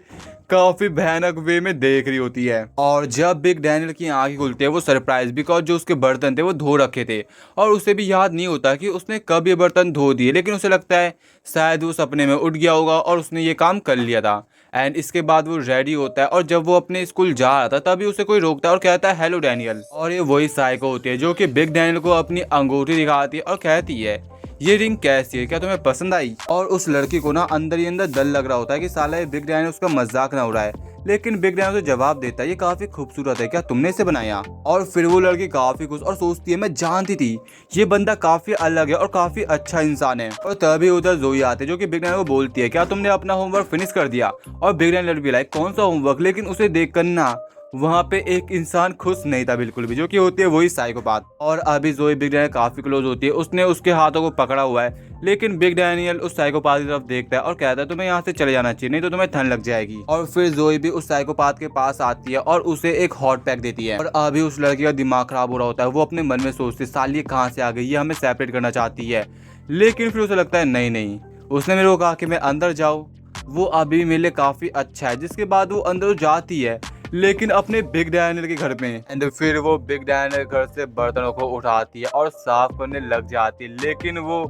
काफी भयानक वे में देख रही होती है। और जब बिग डैनियल की आंखें खुलती है वो सरप्राइज बिकॉज जो उसके बर्तन थे वो धो रखे थे और उसे भी याद नहीं होता कि उसने कब ये बर्तन धो दिए। लेकिन उसे लगता है शायद वो सपने में उठ गया होगा और उसने ये काम कर लिया था। एंड इसके बाद वो रेडी होता है और जब वो अपने स्कूल जा रहा था तभी उसे कोई रोकता है और कहता है हेलो डैनियल। और ये वही साइको होती है जो कि बिग डैनियल को अपनी अंगूठी दिखाती है और कहती है ये रिंग कैसी है, क्या तुम्हें पसंद आई? और उस लड़की को ना अंदर ही अंदर डर लग रहा होता है कि साला ये बिग डैनियल उसका मजाक ना उड़ाए। लेकिन बिग डैनियल उसे जवाब देता है ये काफी खूबसूरत है, क्या तुमने इसे बनाया? और फिर वो लड़की काफी खुश और सोचती है मैं जानती थी ये बंदा काफी अलग है और काफी अच्छा इंसान है। और तभी उधर जोई आते जो कि बिग डैनियल को बोलती है क्या तुमने अपना होमवर्क फिनिश कर दिया? और बिग डैनियल भी लाइक कौन सा होमवर्क? लेकिन उसे देख कर ना वहाँ पे एक इंसान खुश नहीं था बिल्कुल भी, जो कि होती है वही साइकोपाथ। और अभी जोई बिग डैनियल काफी क्लोज होती है, उसने उसके हाथों को पकड़ा हुआ है। लेकिन बिग डैनियल उस साइकोपाथ की तरफ देखता है और कहता है तुम्हें यहाँ से चले जाना चाहिए नहीं तो तुम्हें ठंड लग जाएगी। और फिर जोई भी उस साइकोपाथ के पास आती है और उसे एक हॉट पैक देती है। और अभी उस लड़की का दिमाग खराब हो रहा होता है, वो अपने मन में सोचती है साली ये कहाँ से आ गई, ये हमें सेपरेट करना चाहती है। लेकिन फिर उसे लगता है नहीं, उसने मेरे को कहा कि मैं अंदर जाऊँ, वो अभी मेरे लिए काफी अच्छा है। जिसके बाद वो अंदर जाती है लेकिन अपने बिग डैनियल के घर में। एंड फिर वो बिग डैनियल घर से बर्तनों को उठाती है और साफ करने लग जाती है, लेकिन वो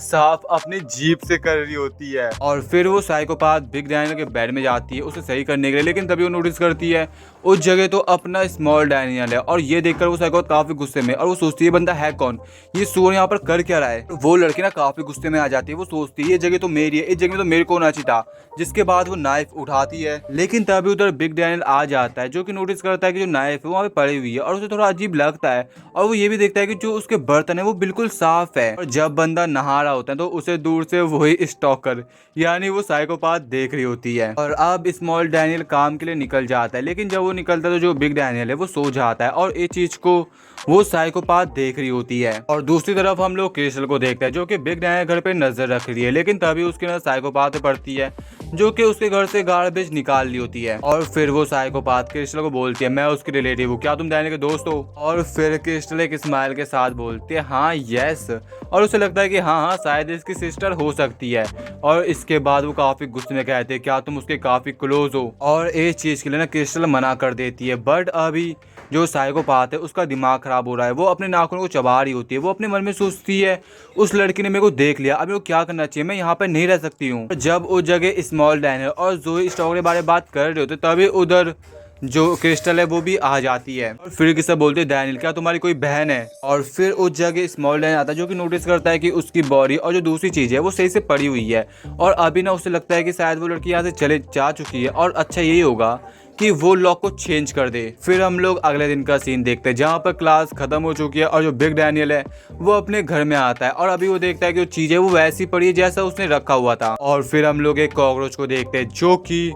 साफ अपनी जीप से कर रही होती है। और फिर वो साइकोपाथ बिग डैनियल के बेड में जाती है उसे सही करने के लिए, लेकिन तभी वो नोटिस करती है उस जगह तो अपना स्मॉल डैनियल है। और ये देखकर वो साइकोपाथ काफी गुस्से में, और वो सोचती है बंदा है कौन, ये सोन यहाँ पर कर क्या रहा है। वो लड़की ना काफी गुस्से में आ जाती है, वो सोचती है ये जगह तो मेरी है, इस जगह तो मेरे को होना चाहिए था। जिसके बाद वो नाइफ उठाती है, लेकिन तभी उधर बिग डैनियल आ जाता है जो कि नोटिस करता है कि जो नाइफ है वो वहाँ पे पड़ी हुई है, और उसे थोड़ा अजीब लगता है। और वो ये भी देखता है कि जो उसके बर्तन है वो बिल्कुल साफ है। और जब बंदा नहा रहा होता है तो उसे दूर से वही स्टॉकर यानी वो साइकोपाथ देख रही होती है। और अब स्मॉल डैनियल काम के लिए निकल जाता है, लेकिन जब वो निकलता है तो जो बिग डैनियल है वो सो जाता है, और इस चीज को वो साइकोपाथ देख रही होती है। और दूसरी तरफ हम लोग क्रिस्टल को देखते हैं जो कि बिग डैनियल घर पे नजर रख रही है, लेकिन तभी उसके नजर साइकोपाथ पे पड़ती है जो कि उसके घर से गार्बेज निकाल ली होती है। और फिर वो साइकोपाथ क्रिस्टल को बोलती है मैं उसकी रिलेटिव हूँ, क्या तुम डैनियल के दोस्त हो। और फिर क्रिस्टल एक स्माइल के साथ बोलती है हाँ यस, और उसे लगता है कि हाँ शायद इसकी सिस्टर हो सकती है। और इसके बाद वो काफी गुस्से में कहते हैं क्या तुम उसके काफी क्लोज हो, और इस चीज के लिए ना क्रिस्टल मना कर देती है। बट अभी जो साइकोपाथ है उसका दिमाग खराब हो रहा है, वो अपने नाखूनों को चबा रही होती है। वो अपने मन में सोचती है उस लड़की ने मेरे को देख लिया, अब वो क्या करना चाहिए, मैं यहाँ पर नहीं रह सकती हूँ। जब उस जगह स्मॉल डैनियल और जोई स्टॉक के बारे में बात कर रहे होते तभी उधर जो क्रिस्टल है वो भी आ जाती है। और फिर किसी बोलते डैनियल क्या तुम्हारी कोई बहन है। और फिर उस जगह स्मॉल डैनियल आता है जो कि नोटिस करता है कि उसकी बॉडी और जो दूसरी चीज है वो सही से पड़ी हुई है। और अभी ना उसे लगता है कि शायद वो लड़की यहाँ से चले जा चुकी है, और अच्छा यही होगा कि वो लॉक को चेंज कर दे। फिर हम लोग अगले दिन का सीन देखते हैं जहाँ पर क्लास खत्म हो चुकी है और जो बिग डैनियल है वो अपने घर में आता है, और अभी वो देखता है कि जो चीजें वो वैसी पड़ी है जैसा उसने रखा हुआ था। और फिर हम लोग एक कॉकरोच को देखते हैं जो कि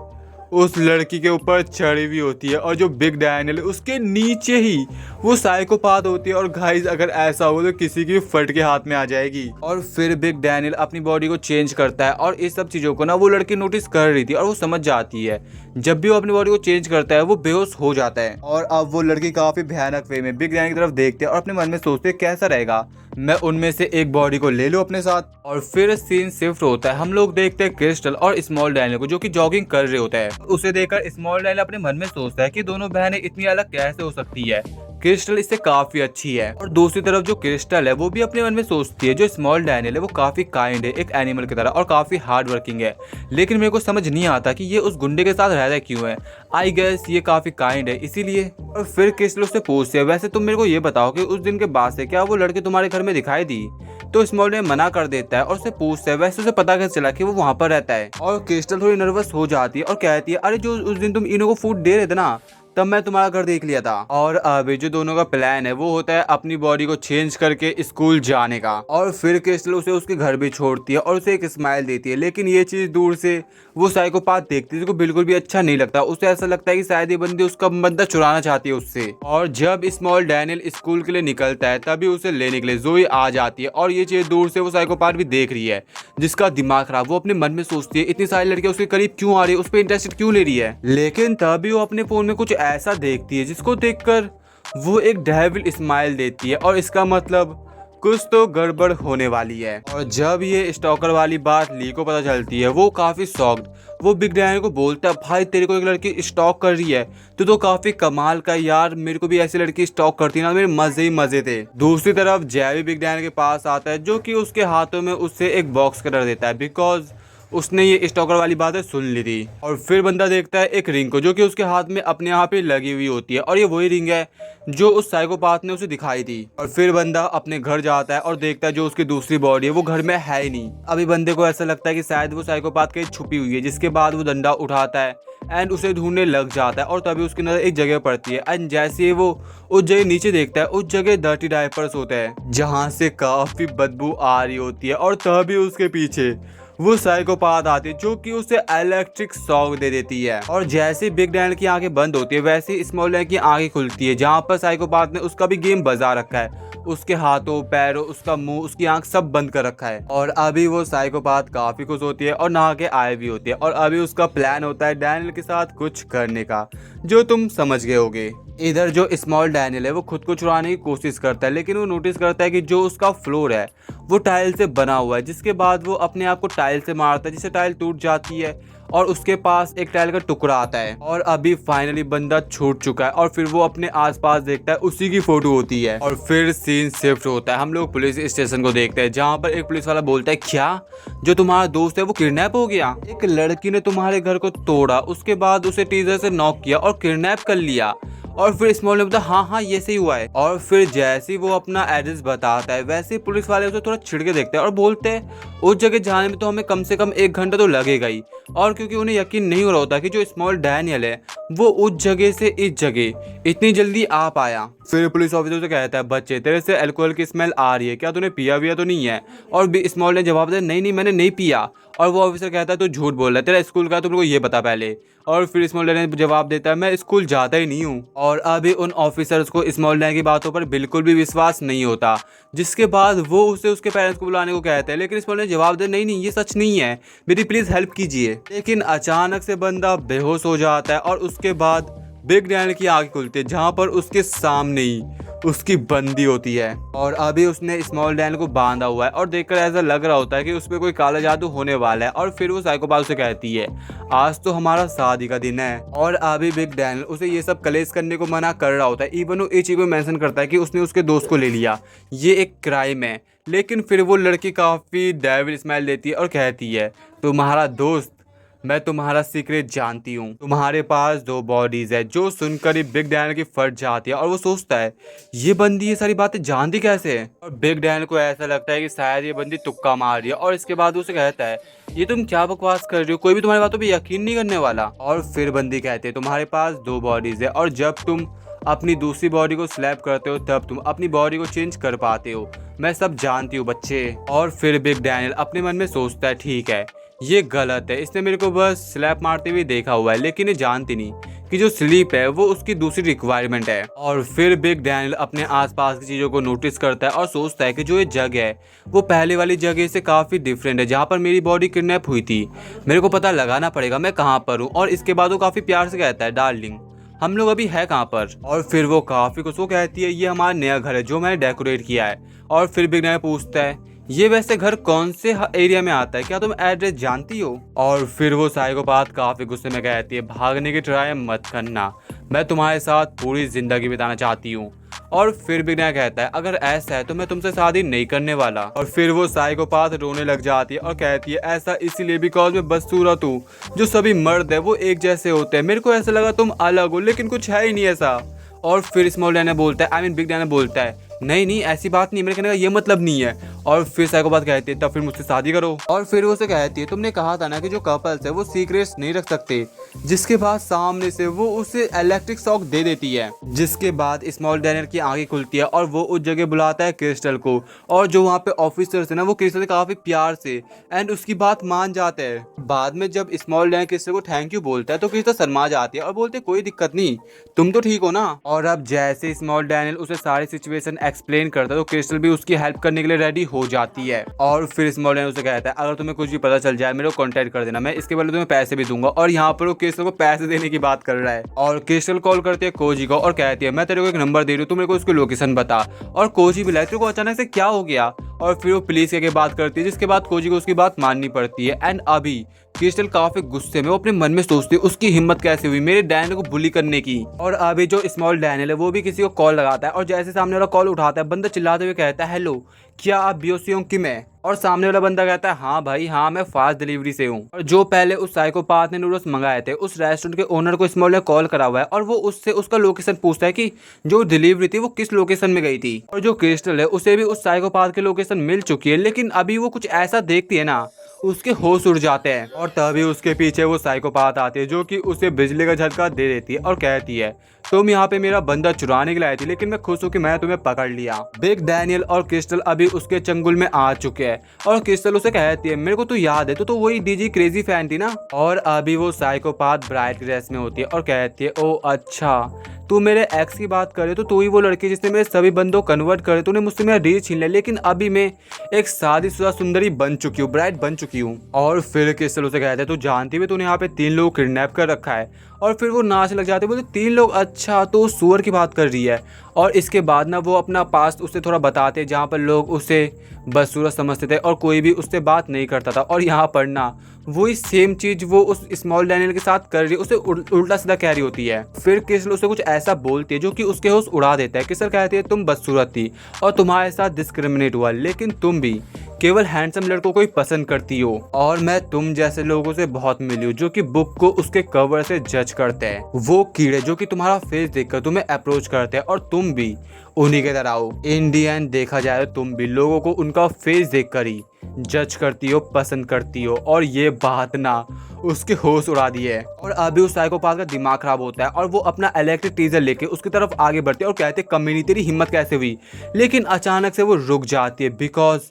उस लड़की के ऊपर चढ़ी हुई होती है, और जो बिग डैनियल है उसके नीचे ही वो साइकोपाथ होती है। और गाइस अगर ऐसा हो तो किसी की फट के हाथ में आ जाएगी। और फिर बिग डैनियल अपनी बॉडी को चेंज करता है, और इस सब चीजों को ना वो लड़की नोटिस कर रही थी और वो समझ जाती है। जब भी वो अपनी बॉडी को चेंज करता है वो बेहोश हो जाता है। और अब वो लड़की काफी भयानक वे में बिग डैनियल की तरफ देखते हैं और अपने मन में सोचते हैं कैसा रहेगा मैं उनमें से एक बॉडी को ले लूं अपने साथ। और फिर सीन शिफ्ट होता है, हम लोग देखते हैं क्रिस्टल और स्मॉल डैनियल को जो कि जॉगिंग कर रहे होता है। उसे देखकर स्मॉल डैनियल अपने मन में सोचता है कि दोनों बहनें इतनी अलग कैसे हो सकती है, क्रिस्टल इससे काफी अच्छी है। और दूसरी तरफ जो क्रिस्टल है वो भी अपने मन में सोचती है जो स्मॉल डैनियल है वो काफी काइंड है एक एनिमल की तरह और काफी हार्ड वर्किंग है, लेकिन मेरे को समझ नहीं आता कि ये उस गुंडे के साथ रहता क्यों है। आई गेस ये काफी काइंड है इसीलिए। और फिर क्रिस्टल उससे पूछते है वैसे तुम मेरे को ये बताओ कि उस दिन के बाद से क्या वो लड़की तुम्हारे घर में दिखाई दी। तो स्मॉल डैनियल मना कर देता है और उससे पूछता है वैसे उसे पता कैसे चला कि वो वहां पर रहता है। और क्रिस्टल थोड़ी नर्वस हो जाती है और कहती है अरे जो उस दिन तुम इनो को फूड दे रहे थे ना तब मैं तुम्हारा घर देख लिया था। और अभी जो दोनों का प्लान है वो होता है अपनी बॉडी को चेंज करके स्कूल जाने का। और फिर क्रिस्टल उसे उसके घर भी छोड़ती है और उसे एक स्माइल देती है, लेकिन ये चीज दूर से वो साइकोपाथ देखती है जिसको बिल्कुल भी अच्छा नहीं लगता। उसे ऐसा लगता है कि शायद ये बंदी उसका बंदा चुराना चाहती है उससे। और जब स्मॉल डैनियल स्कूल के लिए निकलता है तभी उसे लेने के लिए जोई आ जाती है, और ये चीज दूर से वो साइकोपाथ भी देख रही है जिसका दिमाग खराब। वो अपने मन में सोचती है इतनी सारी लड़कियां उसके करीब क्यों आ रही है, उस पर इंटरेस्ट क्यों ले रही है। लेकिन तभी वो अपने फोन में कुछ ऐसा देखती है जिसको देखकर वो एक डेविल स्माइल देती है, और इसका मतलब कुछ तो गड़बड़ होने वाली है। और जब ये स्टॉकर वाली बात ली को पता चलती है वो काफी शॉक्ड। वो बिग डैनियल को बोलता है भाई तेरे को एक लड़की स्टॉक कर रही है, तो काफी कमाल का यार, मेरे को भी ऐसी लड़की स्टॉक करती ना, मेरे मजे ही मजे थे। दूसरी तरफ जय भी बिग डैनियल के पास आता है जो कि उसके हाथों में उससे एक बॉक्स कर देता है बिकॉज उसने ये स्टॉकर वाली बातें सुन ली थी। और फिर बंदा देखता है एक रिंग को जो कि उसके हाथ में अपने यहाँ पे लगी हुई होती है, और ये वही रिंग है जो उस साइकोपाथ ने उसे दिखाई थी। और फिर बंदा अपने घर जाता है और देखता है जो उसकी दूसरी बॉडी है वो घर में है ही नहीं। अभी बंदे को ऐसा लगता है कि शायद वो साइकोपाथ कहीं छुपी हुई है, जिसके बाद वो डंडा उठाता है एंड उसे ढूंढने लग जाता है। और तभी उसकी नजर एक जगह पड़ती है एंड जैसे ही वो उस जगह नीचे देखता है उस जगह डर्टी डायपर्स होता है जहाँ से काफी बदबू आ रही होती है। और तभी उसके पीछे वो साइकोपाथ आती है जो कि उसे इलेक्ट्रिक शॉक दे देती है। और जैसे बिग डैनियल की आंखें बंद होती है वैसे ही स्मॉल डैनियल की आंखें खुलती है जहाँ पर साइकोपाथ ने उसका भी गेम बजा रखा है। उसके हाथों पैरों उसका मुंह उसकी आंख सब बंद कर रखा है। और अभी वो साइकोपाथ काफी खुश होती है और नहा के आए भी होती है। और अभी उसका प्लान होता है डैनियल के साथ कुछ करने का, जो तुम समझ गए होगे। इधर जो स्मॉल डैनियल है वो खुद को छुड़ाने की कोशिश करता है, लेकिन वो नोटिस करता है कि जो उसका फ्लोर है वो टाइल से बना हुआ है, जिसके बाद वो अपने आप को टाइल से मारता है, जिससे टाइल टूट जाती है और उसके पास एक टाइल का टुकड़ा आता है। और अभी फाइनली बंदा छूट चुका है और फिर वो अपने आसपास देखता है, उसी की फोटो होती है। और फिर सीन शिफ्ट होता है, हम लोग पुलिस स्टेशन को देखते हैं, जहाँ पर एक पुलिस वाला बोलता है, क्या जो तुम्हारा दोस्त है वो किडनैप हो गया? एक लड़की ने तुम्हारे घर को तोड़ा, उसके बाद उसे टीजर से नॉक किया और किडनैप कर लिया। और फिर स्मॉल ने बताया, हाँ हाँ ये सही हुआ है। और फिर जैसे ही वो अपना एड्रेस बताता है, वैसे ही पुलिस वाले उसे थोड़ा छिड़के देखते हैं और बोलते हैं उस जगह जाने में तो हमें कम से कम 1 घंटा तो लगेगा ही। और क्योंकि उन्हें यकीन नहीं हो रहा होता कि जो स्मॉल डैनियल है वो उस जगह से इस जगह इतनी जल्दी आ पाया। फिर पुलिस ऑफिसर से कहता है, बच्चे तेरे से अल्कोहल की स्मेल आ रही है, क्या तूने पिया विया तो नहीं है? और स्मॉल ने जवाब दिया, नहीं नहीं मैंने नहीं पिया। और वो ऑफिसर कहता है, तू झूठ बोल रहा है, तेरा स्कूल का तुम को ये बता पहले। और फिर स्मॉल डैन ने जवाब देता है, मैं स्कूल जाता ही नहीं हूँ। और अभी उन ऑफिसर्स को स्मॉल डैन की बातों पर बिल्कुल भी विश्वास नहीं होता, जिसके बाद वो उसे उसके पेरेंट्स को बुलाने को कहते हैं, लेकिन स्मॉल ने जवाब दिया, नहीं नहीं ये सच नहीं है, मेरी प्लीज हेल्प कीजिए। लेकिन अचानक से बंदा बेहोश हो जाता है और उसके बाद बिग डैनियल की आंखें खुलती है, जहाँ पर उसके सामने ही उसकी बंदी होती है। और अभी उसने स्मॉल डैनियल को बांधा हुआ है और देखकर ऐसा लग रहा होता है कि उस पर कोई काला जादू होने वाला है। और फिर वो साइकोपाथ से कहती है, आज तो हमारा शादी का दिन है। और अभी बिग डैनियल उसे ये सब कलेश करने को मना कर रहा होता है, इवन वो इस चीज को मेंशन करता है कि उसने उसके दोस्त को ले लिया, ये एक क्राइम है। लेकिन फिर वो लड़की काफी डेविल स्माइल देती है और कहती है, तुम्हारा दोस्त, मैं तुम्हारा सीक्रेट जानती हूँ, तुम्हारे पास 2 बॉडीज है। जो सुनकर ही बिग डैनियल की फट जाती है और वो सोचता है, ये बंदी ये सारी बातें जानती कैसे है? और बिग डैनियल को ऐसा लगता है कि शायद ये बंदी तुक्का मार रही है। और इसके बाद उसे कहता है, ये तुम क्या बकवास कर रही हो, कोई भी तुम्हारी बातों पे यकीन नहीं करने वाला। और फिर बंदी कहती है, तुम्हारे पास 2 बॉडीज है और जब तुम अपनी दूसरी बॉडी को स्लैप करते हो तब तुम अपनी बॉडी को चेंज कर पाते हो, मैं सब जानती हूँ बच्चे। और फिर बिग डैनियल अपने मन में सोचता है, ठीक है ये गलत है, इसने मेरे को बस स्लैप मारते हुए देखा हुआ है, लेकिन ये जानती नहीं कि जो स्लीप है वो उसकी दूसरी रिक्वायरमेंट है। और फिर बिग डैनियल अपने आसपास की चीज़ों को नोटिस करता है और सोचता है कि जो ये जगह है वो पहले वाली जगह से काफ़ी डिफरेंट है, जहाँ पर मेरी बॉडी किडनैप हुई थी। मेरे को पता लगाना पड़ेगा मैं कहाँ पर हूँ। और इसके बाद वो काफ़ी प्यार से कहता है, डार्लिंग हम लोग अभी है कहाँ पर? और फिर वो काफ़ी कुछ वो कहती है, ये हमारा नया घर है जो मैंने डेकोरेट किया है। और फिर बिग डैनियल पूछता है, ये वैसे घर कौन से एरिया में आता है, क्या तुम एड्रेस जानती हो? और फिर वो साइकोपाथ काफी गुस्से में कहती है, भागने की ट्राई मत करना, मैं तुम्हारे साथ पूरी जिंदगी बिताना चाहती हूँ। और फिर बिग डैनियल कहता है, अगर ऐसा है तो मैं तुमसे शादी नहीं करने वाला। और फिर वो साइकोपाथ रोने लग जाती है और कहती है, ऐसा इसीलिए बिकॉज मैं बदसूरत हूँ, जो सभी मर्द है वो एक जैसे होते हैं, मेरे को ऐसा लगा तुम अलग हो, लेकिन कुछ है ही नहीं ऐसा। और फिर स्मॉल डैनियल बोलता है, बिग डैनियल बोलता है, नहीं नहीं ऐसी बात नहीं, मेरे कहने का ये मतलब नहीं है। और फिर साइकोपाथ कहती है, तब फिर मुझसे शादी करो। और फिर वो उसे कहती है, तुमने कहा था ना कि जो कपल्स है वो सीक्रेट्स नहीं रख सकते, जिसके बाद सामने से वो उसे इलेक्ट्रिक शॉक दे देती है। जिसके बाद स्मॉल डैनियल की आंखें खुलती है और वो उस जगह बुलाता है क्रिस्टल को। और जो वहाँ पे ऑफिसर्स है ना वो क्रिस्टल से काफी प्यार से एंड उसकी बात मान जाते हैं। बाद में जब स्मॉल डैनियल क्रिस्टल को थैंक यू बोलता है तो क्रिस्टल शर्मा जाती है और बोलते है, कोई दिक्कत नहीं, तुम तो ठीक हो ना। और अब जैसे स्मॉल डैनियल उसे सारी सिचुएशन एक्सप्लेन करता है तो क्रिस्टल भी उसकी हेल्प करने के लिए रेडी हो जाती है। और फिर स्मॉल डैनियल उसे कहता है, अगर तुम्हें कुछ भी पता चल जाए मेरे को कांटेक्ट कर देना, मैं इसके बदले तुम्हें पैसे भी दूंगा। और यहाँ पर वो क्रिस्टल को पैसे देने की बात कर रहा है। और क्रिस्टल कॉल करती है कोजी को और कहती है, मैं तेरे को एक नंबर दे रही हूँ, तू मेरे को उसकी लोकेशन बता। और कोजी भी तेरे को अचानक से क्या हो गया? और फिर वो पुलिस के बात करती है, जिसके बाद कोजी को उसकी बात माननी पड़ती है। एंड अभी क्रिस्टल काफी गुस्से में वो अपने मन में सोचती है, उसकी हिम्मत कैसे हुई मेरे डैनियल को बुली करने की। और अभी जो स्मॉल डैनियल है वो भी किसी को कॉल लगाता है और जैसे सामने वाला कॉल उठाता है, बंदा चिल्लाते हुए कहता है, हेलो क्या आप बीओसी की में? और सामने वाला बंदा कहता है, हाँ भाई हाँ, मैं फास्ट डिलीवरी से हूँ। और जो पहले उस साइकोपाथ ने नूडल्स मंगाए थे उस रेस्टोरेंट के ओनर को स्मॉल ने कॉल करा हुआ है और वो उससे उसका लोकेशन पूछता है कि जो डिलीवरी थी वो किस लोकेशन में गई थी। और जो क्रिस्टल है उसे भी उस साइकोपाथ की लोकेशन मिल चुकी है, लेकिन अभी वो कुछ ऐसा देखती है ना, उसके होश उड़ जाते हैं। और तभी उसके पीछे वो साइकोपाथ आती है जो कि उसे बिजली का झटका दे देती है और कहती है, तुम यहाँ पे मेरा बंदा चुराने के लिए आई थी, लेकिन मैं खुश हूँ कि मैं तुम्हें पकड़ लिया। बिग डैनियल और क्रिस्टल अभी उसके चंगुल में आ चुके हैं और क्रिस्टल उसे कहती है, मेरे को तो याद है तो वही डीजी क्रेजी फैन थी ना। और अभी वो साइकोपाथ ब्राइट ड्रेस में होती है और कहती है, ओ अच्छा तू मेरे एक्स की बात करे तो तू ही वो लड़की जिसने मेरे सभी बंदों कन्वर्ट करे, तूने मुझसे मेरा रील छीन लिया, लेकिन अभी मैं एक शादीशुदा सुंदरी बन चुकी हूँ, ब्राइड बन चुकी हूँ। और फिर क्रिस्टल उसे कहते हैं तू जानती है तूने यहाँ पे 3 लोग किडनैप कर रखा है। और फिर वो नाच लग जाते, बोले 3 लोग, अच्छा तो सुअर की बात कर रही है। और इसके बाद ना वो अपना पास्ट उससे थोड़ा बताते जहाँ पर लोग उसे बदसूरत समझते थे और कोई भी उससे बात नहीं करता था। और यहाँ पर ना वही सेम चीज़ वो उस स्मॉल डैनियल के साथ कर रही है, उसे उल्टा सीधा कह रही होती है। फिर क्रिस्टल उसे कुछ ऐसा बोलती है जो कि उसके होश उड़ा देता है। क्रिस्टल कहती है तुम बदसूरत थी और तुम्हारे साथ डिस्क्रिमिनेट हुआ, लेकिन तुम भी केवल हैंडसम लड़कों को ही पसंद करती हो और मैं तुम जैसे लोगों से बहुत मिली हूँ जो कि बुक को उसके कवर से जज करते हैं, वो कीड़े जो कि तुम्हारा फेस देखकर तुम्हें अप्रोच करते हैं और तुम भी उन्हीं के तरह हो। इंडियन देखा जाए तो तुम भी लोगों को उनका फेस देखकर ही जज करती हो, पसंद करती हो। और ये बात ना उसके होश उड़ा दी है। और अभी उस साइकोपाथ का दिमाग खराब होता है और वो अपना इलेक्ट्रिक टीजर लेके उसकी तरफ आगे बढ़ते और कहते कमीनी तेरी हिम्मत कैसे हुई। लेकिन अचानक से वो रुक जाती है बिकॉज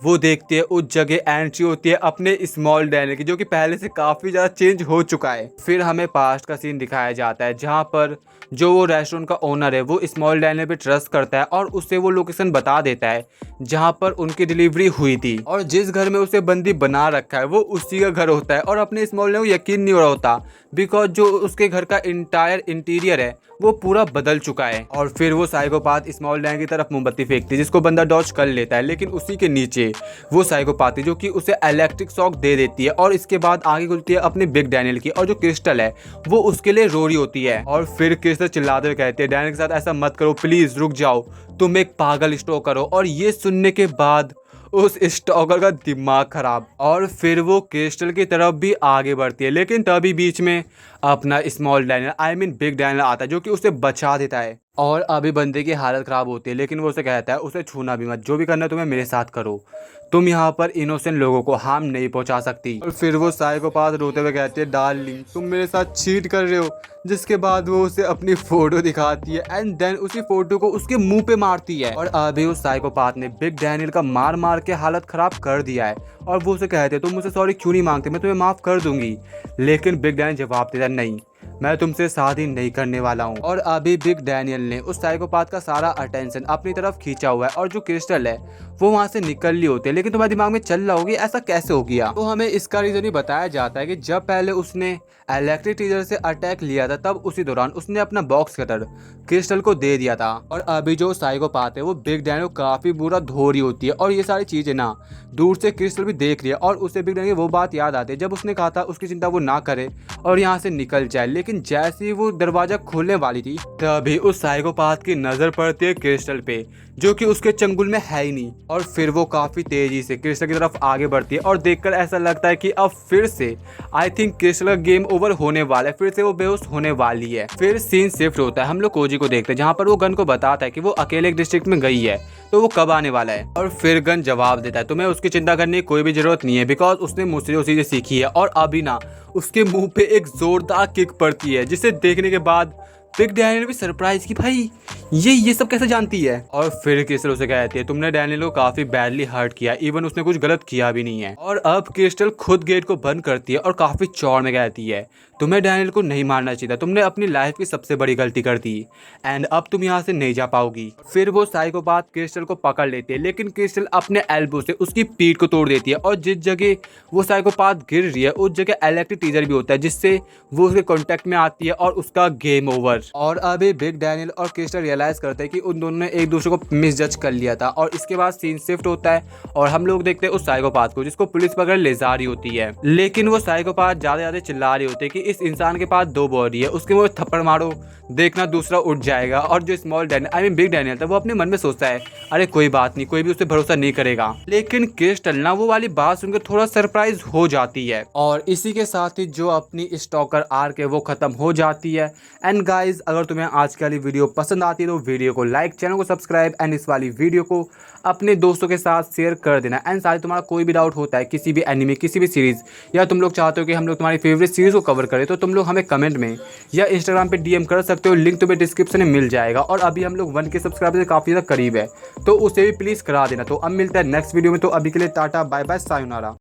वो देखती है उस जगह एंट्री होती है अपने स्मॉल डैनियल की, जो कि पहले से काफ़ी ज़्यादा चेंज हो चुका है। फिर हमें पास्ट का सीन दिखाया जाता है जहाँ पर जो वो रेस्टोरेंट का ओनर है वो स्मॉल डैनियल पे ट्रस्ट करता है और उससे वो लोकेशन बता देता है जहाँ पर उनकी डिलीवरी हुई थी। और जिस घर में उसे बंदी बना रखा है वो उसी का घर होता है। और अपने स्मॉल डैनियल को यकीन नहीं हो रहा होता बिकॉज जो उसके घर का इंटायर इंटीरियर है वो पूरा बदल चुका है। और फिर वो साइकोपाथ स्मॉल डैनियल की तरफ मोमबत्ती फेंकती है जिसको बंदा डॉज कर लेता है, लेकिन उसी के नीचे वो साइकोपाथी जो कि उसे इलेक्ट्रिक शॉक दे देती है। और इसके बाद आगे खुलती है अपने बिग डैनियल की और जो क्रिस्टल है वो उसके लिए रो रही होती है। और फिर क्रिस्टल चिल्लाते हुए कहते हैं डैनियल के साथ ऐसा मत करो, प्लीज रुक जाओ, तुम एक पागल स्टॉकर हो। और ये सुनने के बाद उस स्टॉकर का दिमाग खराब और फिर वो क्रिस्टल की तरफ भी आगे बढ़ती है, लेकिन तभी बीच में अपना small Daniel I mean big Daniel आता है जो कि उसे बचा देता है। और अभी बंदे की हालत ख़राब होती है, लेकिन वो उसे कहता है उसे छूना भी मत, जो भी करना है तुम्हें मेरे साथ करो, तुम यहाँ पर इनोसेंट लोगों को हार्म नहीं पहुँचा सकती। और फिर वो साइकोपाथ रोते हुए कहती है डार्लिंग तुम मेरे साथ चीट कर रहे हो। जिसके बाद वो उसे अपनी फोटो दिखाती है एंड देन उसी फोटो को उसके मुंह पे मारती है। और अभी उस साइकोपाथ ने बिग डैनियल का मार मार के हालत खराब कर दिया है। और वो उसे कहते हैं तुम मुझसे सॉरी क्यों नहीं मांगते, मैं तुम्हें माफ़ कर दूंगी। लेकिन बिग डैनियल जवाब देता है नहीं, मैं तुमसे शादी नहीं करने वाला हूँ। और अभी बिग डैनियल ने उस साइकोपाथ का सारा अटेंशन अपनी तरफ खींचा हुआ है और जो क्रिस्टल है वो वहाँ से निकल ली होती है। लेकिन तुम्हारे दिमाग में चल रहा होगी ऐसा कैसे हो गया, तो हमें इसका रीजन ही बताया जाता है कि जब पहले उसने इलेक्ट्रिक टीजर से अटैक लिया था तब उसी दौरान उसने अपना बॉक्स कटर क्रिस्टल को दे दिया था। और अभी जो साइकोपाथ है वो बिग डैनियल को काफी बुरा धो रही होती है और ये सारी चीजें ना दूर से क्रिस्टल भी देख रही है। और उसे बिग डैनियल की वो बात याद आती है जब उसने कहा था उसकी चिंता वो ना करे और यहाँ से निकल जाए। लेकिन जैसे ही वो दरवाजा खोलने वाली थी तभी उस साइकोपाथ की नजर पड़ती है क्रिस्टल पे जो कि उसके चंगुल में है ही नहीं। और फिर वो काफी तेजी से क्रिस्टल की तरफ आगे बढ़ती है और देखकर ऐसा लगता है कि अब फिर से आई थिंक क्रिस्टल का गेम ओवर होने वाला है, फिर से वो बेहोश होने वाली है। फिर सीन शिफ्ट होता है, हम लोग कोजी को देखते हैं जहाँ पर वो गन को बताता है कि वो अकेले एक डिस्ट्रिक्ट में गई है तो वो कब आने वाला है। और फिर गन जवाब देता है तुम्हें उसकी चिंता करने की कोई भी जरूरत नहीं है बिकॉज उसने मुझसे जो चीजें सीखी है। और अभी ना उसके मुंह पे एक जोरदार किक पड़ती है जिसे देखने के बाद बिग डैनियल भी सरप्राइज कि भाई ये सब कैसे जानती है। और फिर क्रिस्टल उसे कहती है तुमने डैनियल को काफी बैडली हर्ट किया, इवन उसने कुछ गलत किया भी नहीं है। और अब क्रिस्टल खुद गेट को बंद करती है और काफी चौड़ में कहती है तुम्हें डैनियल को नहीं मारना चाहिए था, तुमने अपनी लाइफ की सबसे बड़ी गलती कर दी एंड अब तुम यहाँ से नहीं जा पाओगी। फिर वो साइकोपाथ क्रिस्टल को पकड़ लेते हैं, लेकिन क्रिस्टल अपने एल्बो से उसकी पीठ को तोड़ देती है और जिस जगह वो साइकोपाथ गिर रही है उस जगह इलेक्ट्रिक टीजर भी होता है जिससे वो उसके कॉन्टेक्ट में आती है और उसका गेम ओवर। और अभी बिग डैनियल और क्रिस्टल रियलाइज करते हैं कि उन दोनों ने एक दूसरे को मिसजज कर लिया था। और इसके बाद सीन शिफ्ट होता है और हम लोग देखते हैं उस साइकोपाथ को जिसको पुलिस पकड़ ले जा रही होती है। लेकिन वो साइकोपाथ ज्यादा चिल्ला रही होती है कि इस इंसान के पास 2 बॉडी है, उसके मुंह थप्पड़ मारो देखना दूसरा उठ जाएगा। और जो small Daniel I mean big Daniel था वो अपने मन में सोचता है अरे कोई बात नहीं, कोई भी उस पर भरोसा नहीं करेगा। लेकिन क्रिस्टल ना वो वाली बात सुनकर थोड़ा सरप्राइज हो जाती है और इसी के साथ ही जो अपनी स्टॉकर आर्क है वो खत्म हो जाती है। एंड गाइज अगर तुम्हें आज की वाली वीडियो पसंद आती है तो वीडियो को लाइक, चैनल को सब्सक्राइब एंड इस वाली वीडियो को अपने दोस्तों के साथ शेयर कर देना। एंड साथ तुम्हारा कोई भी डाउट होता है किसी भी एनिमे, किसी भी सीरीज, या तुम लोग चाहते हो कि हम लोग तुम्हारी फेवरेट सीरीज को कवर करें तो तुम लोग हमें कमेंट में या इंस्टाग्राम पे डीएम कर सकते हो, लिंक तुम्हें डिस्क्रिप्शन में मिल जाएगा। और अभी हम लोग 1K सब्सक्राइबर से काफ़ी ज़्यादा करीब है तो उसे भी प्लीज़ करा देना। तो अब मिलता है नेक्स्ट वीडियो में, तो अभी के लिए टाटा बाय बाय सायोनारा।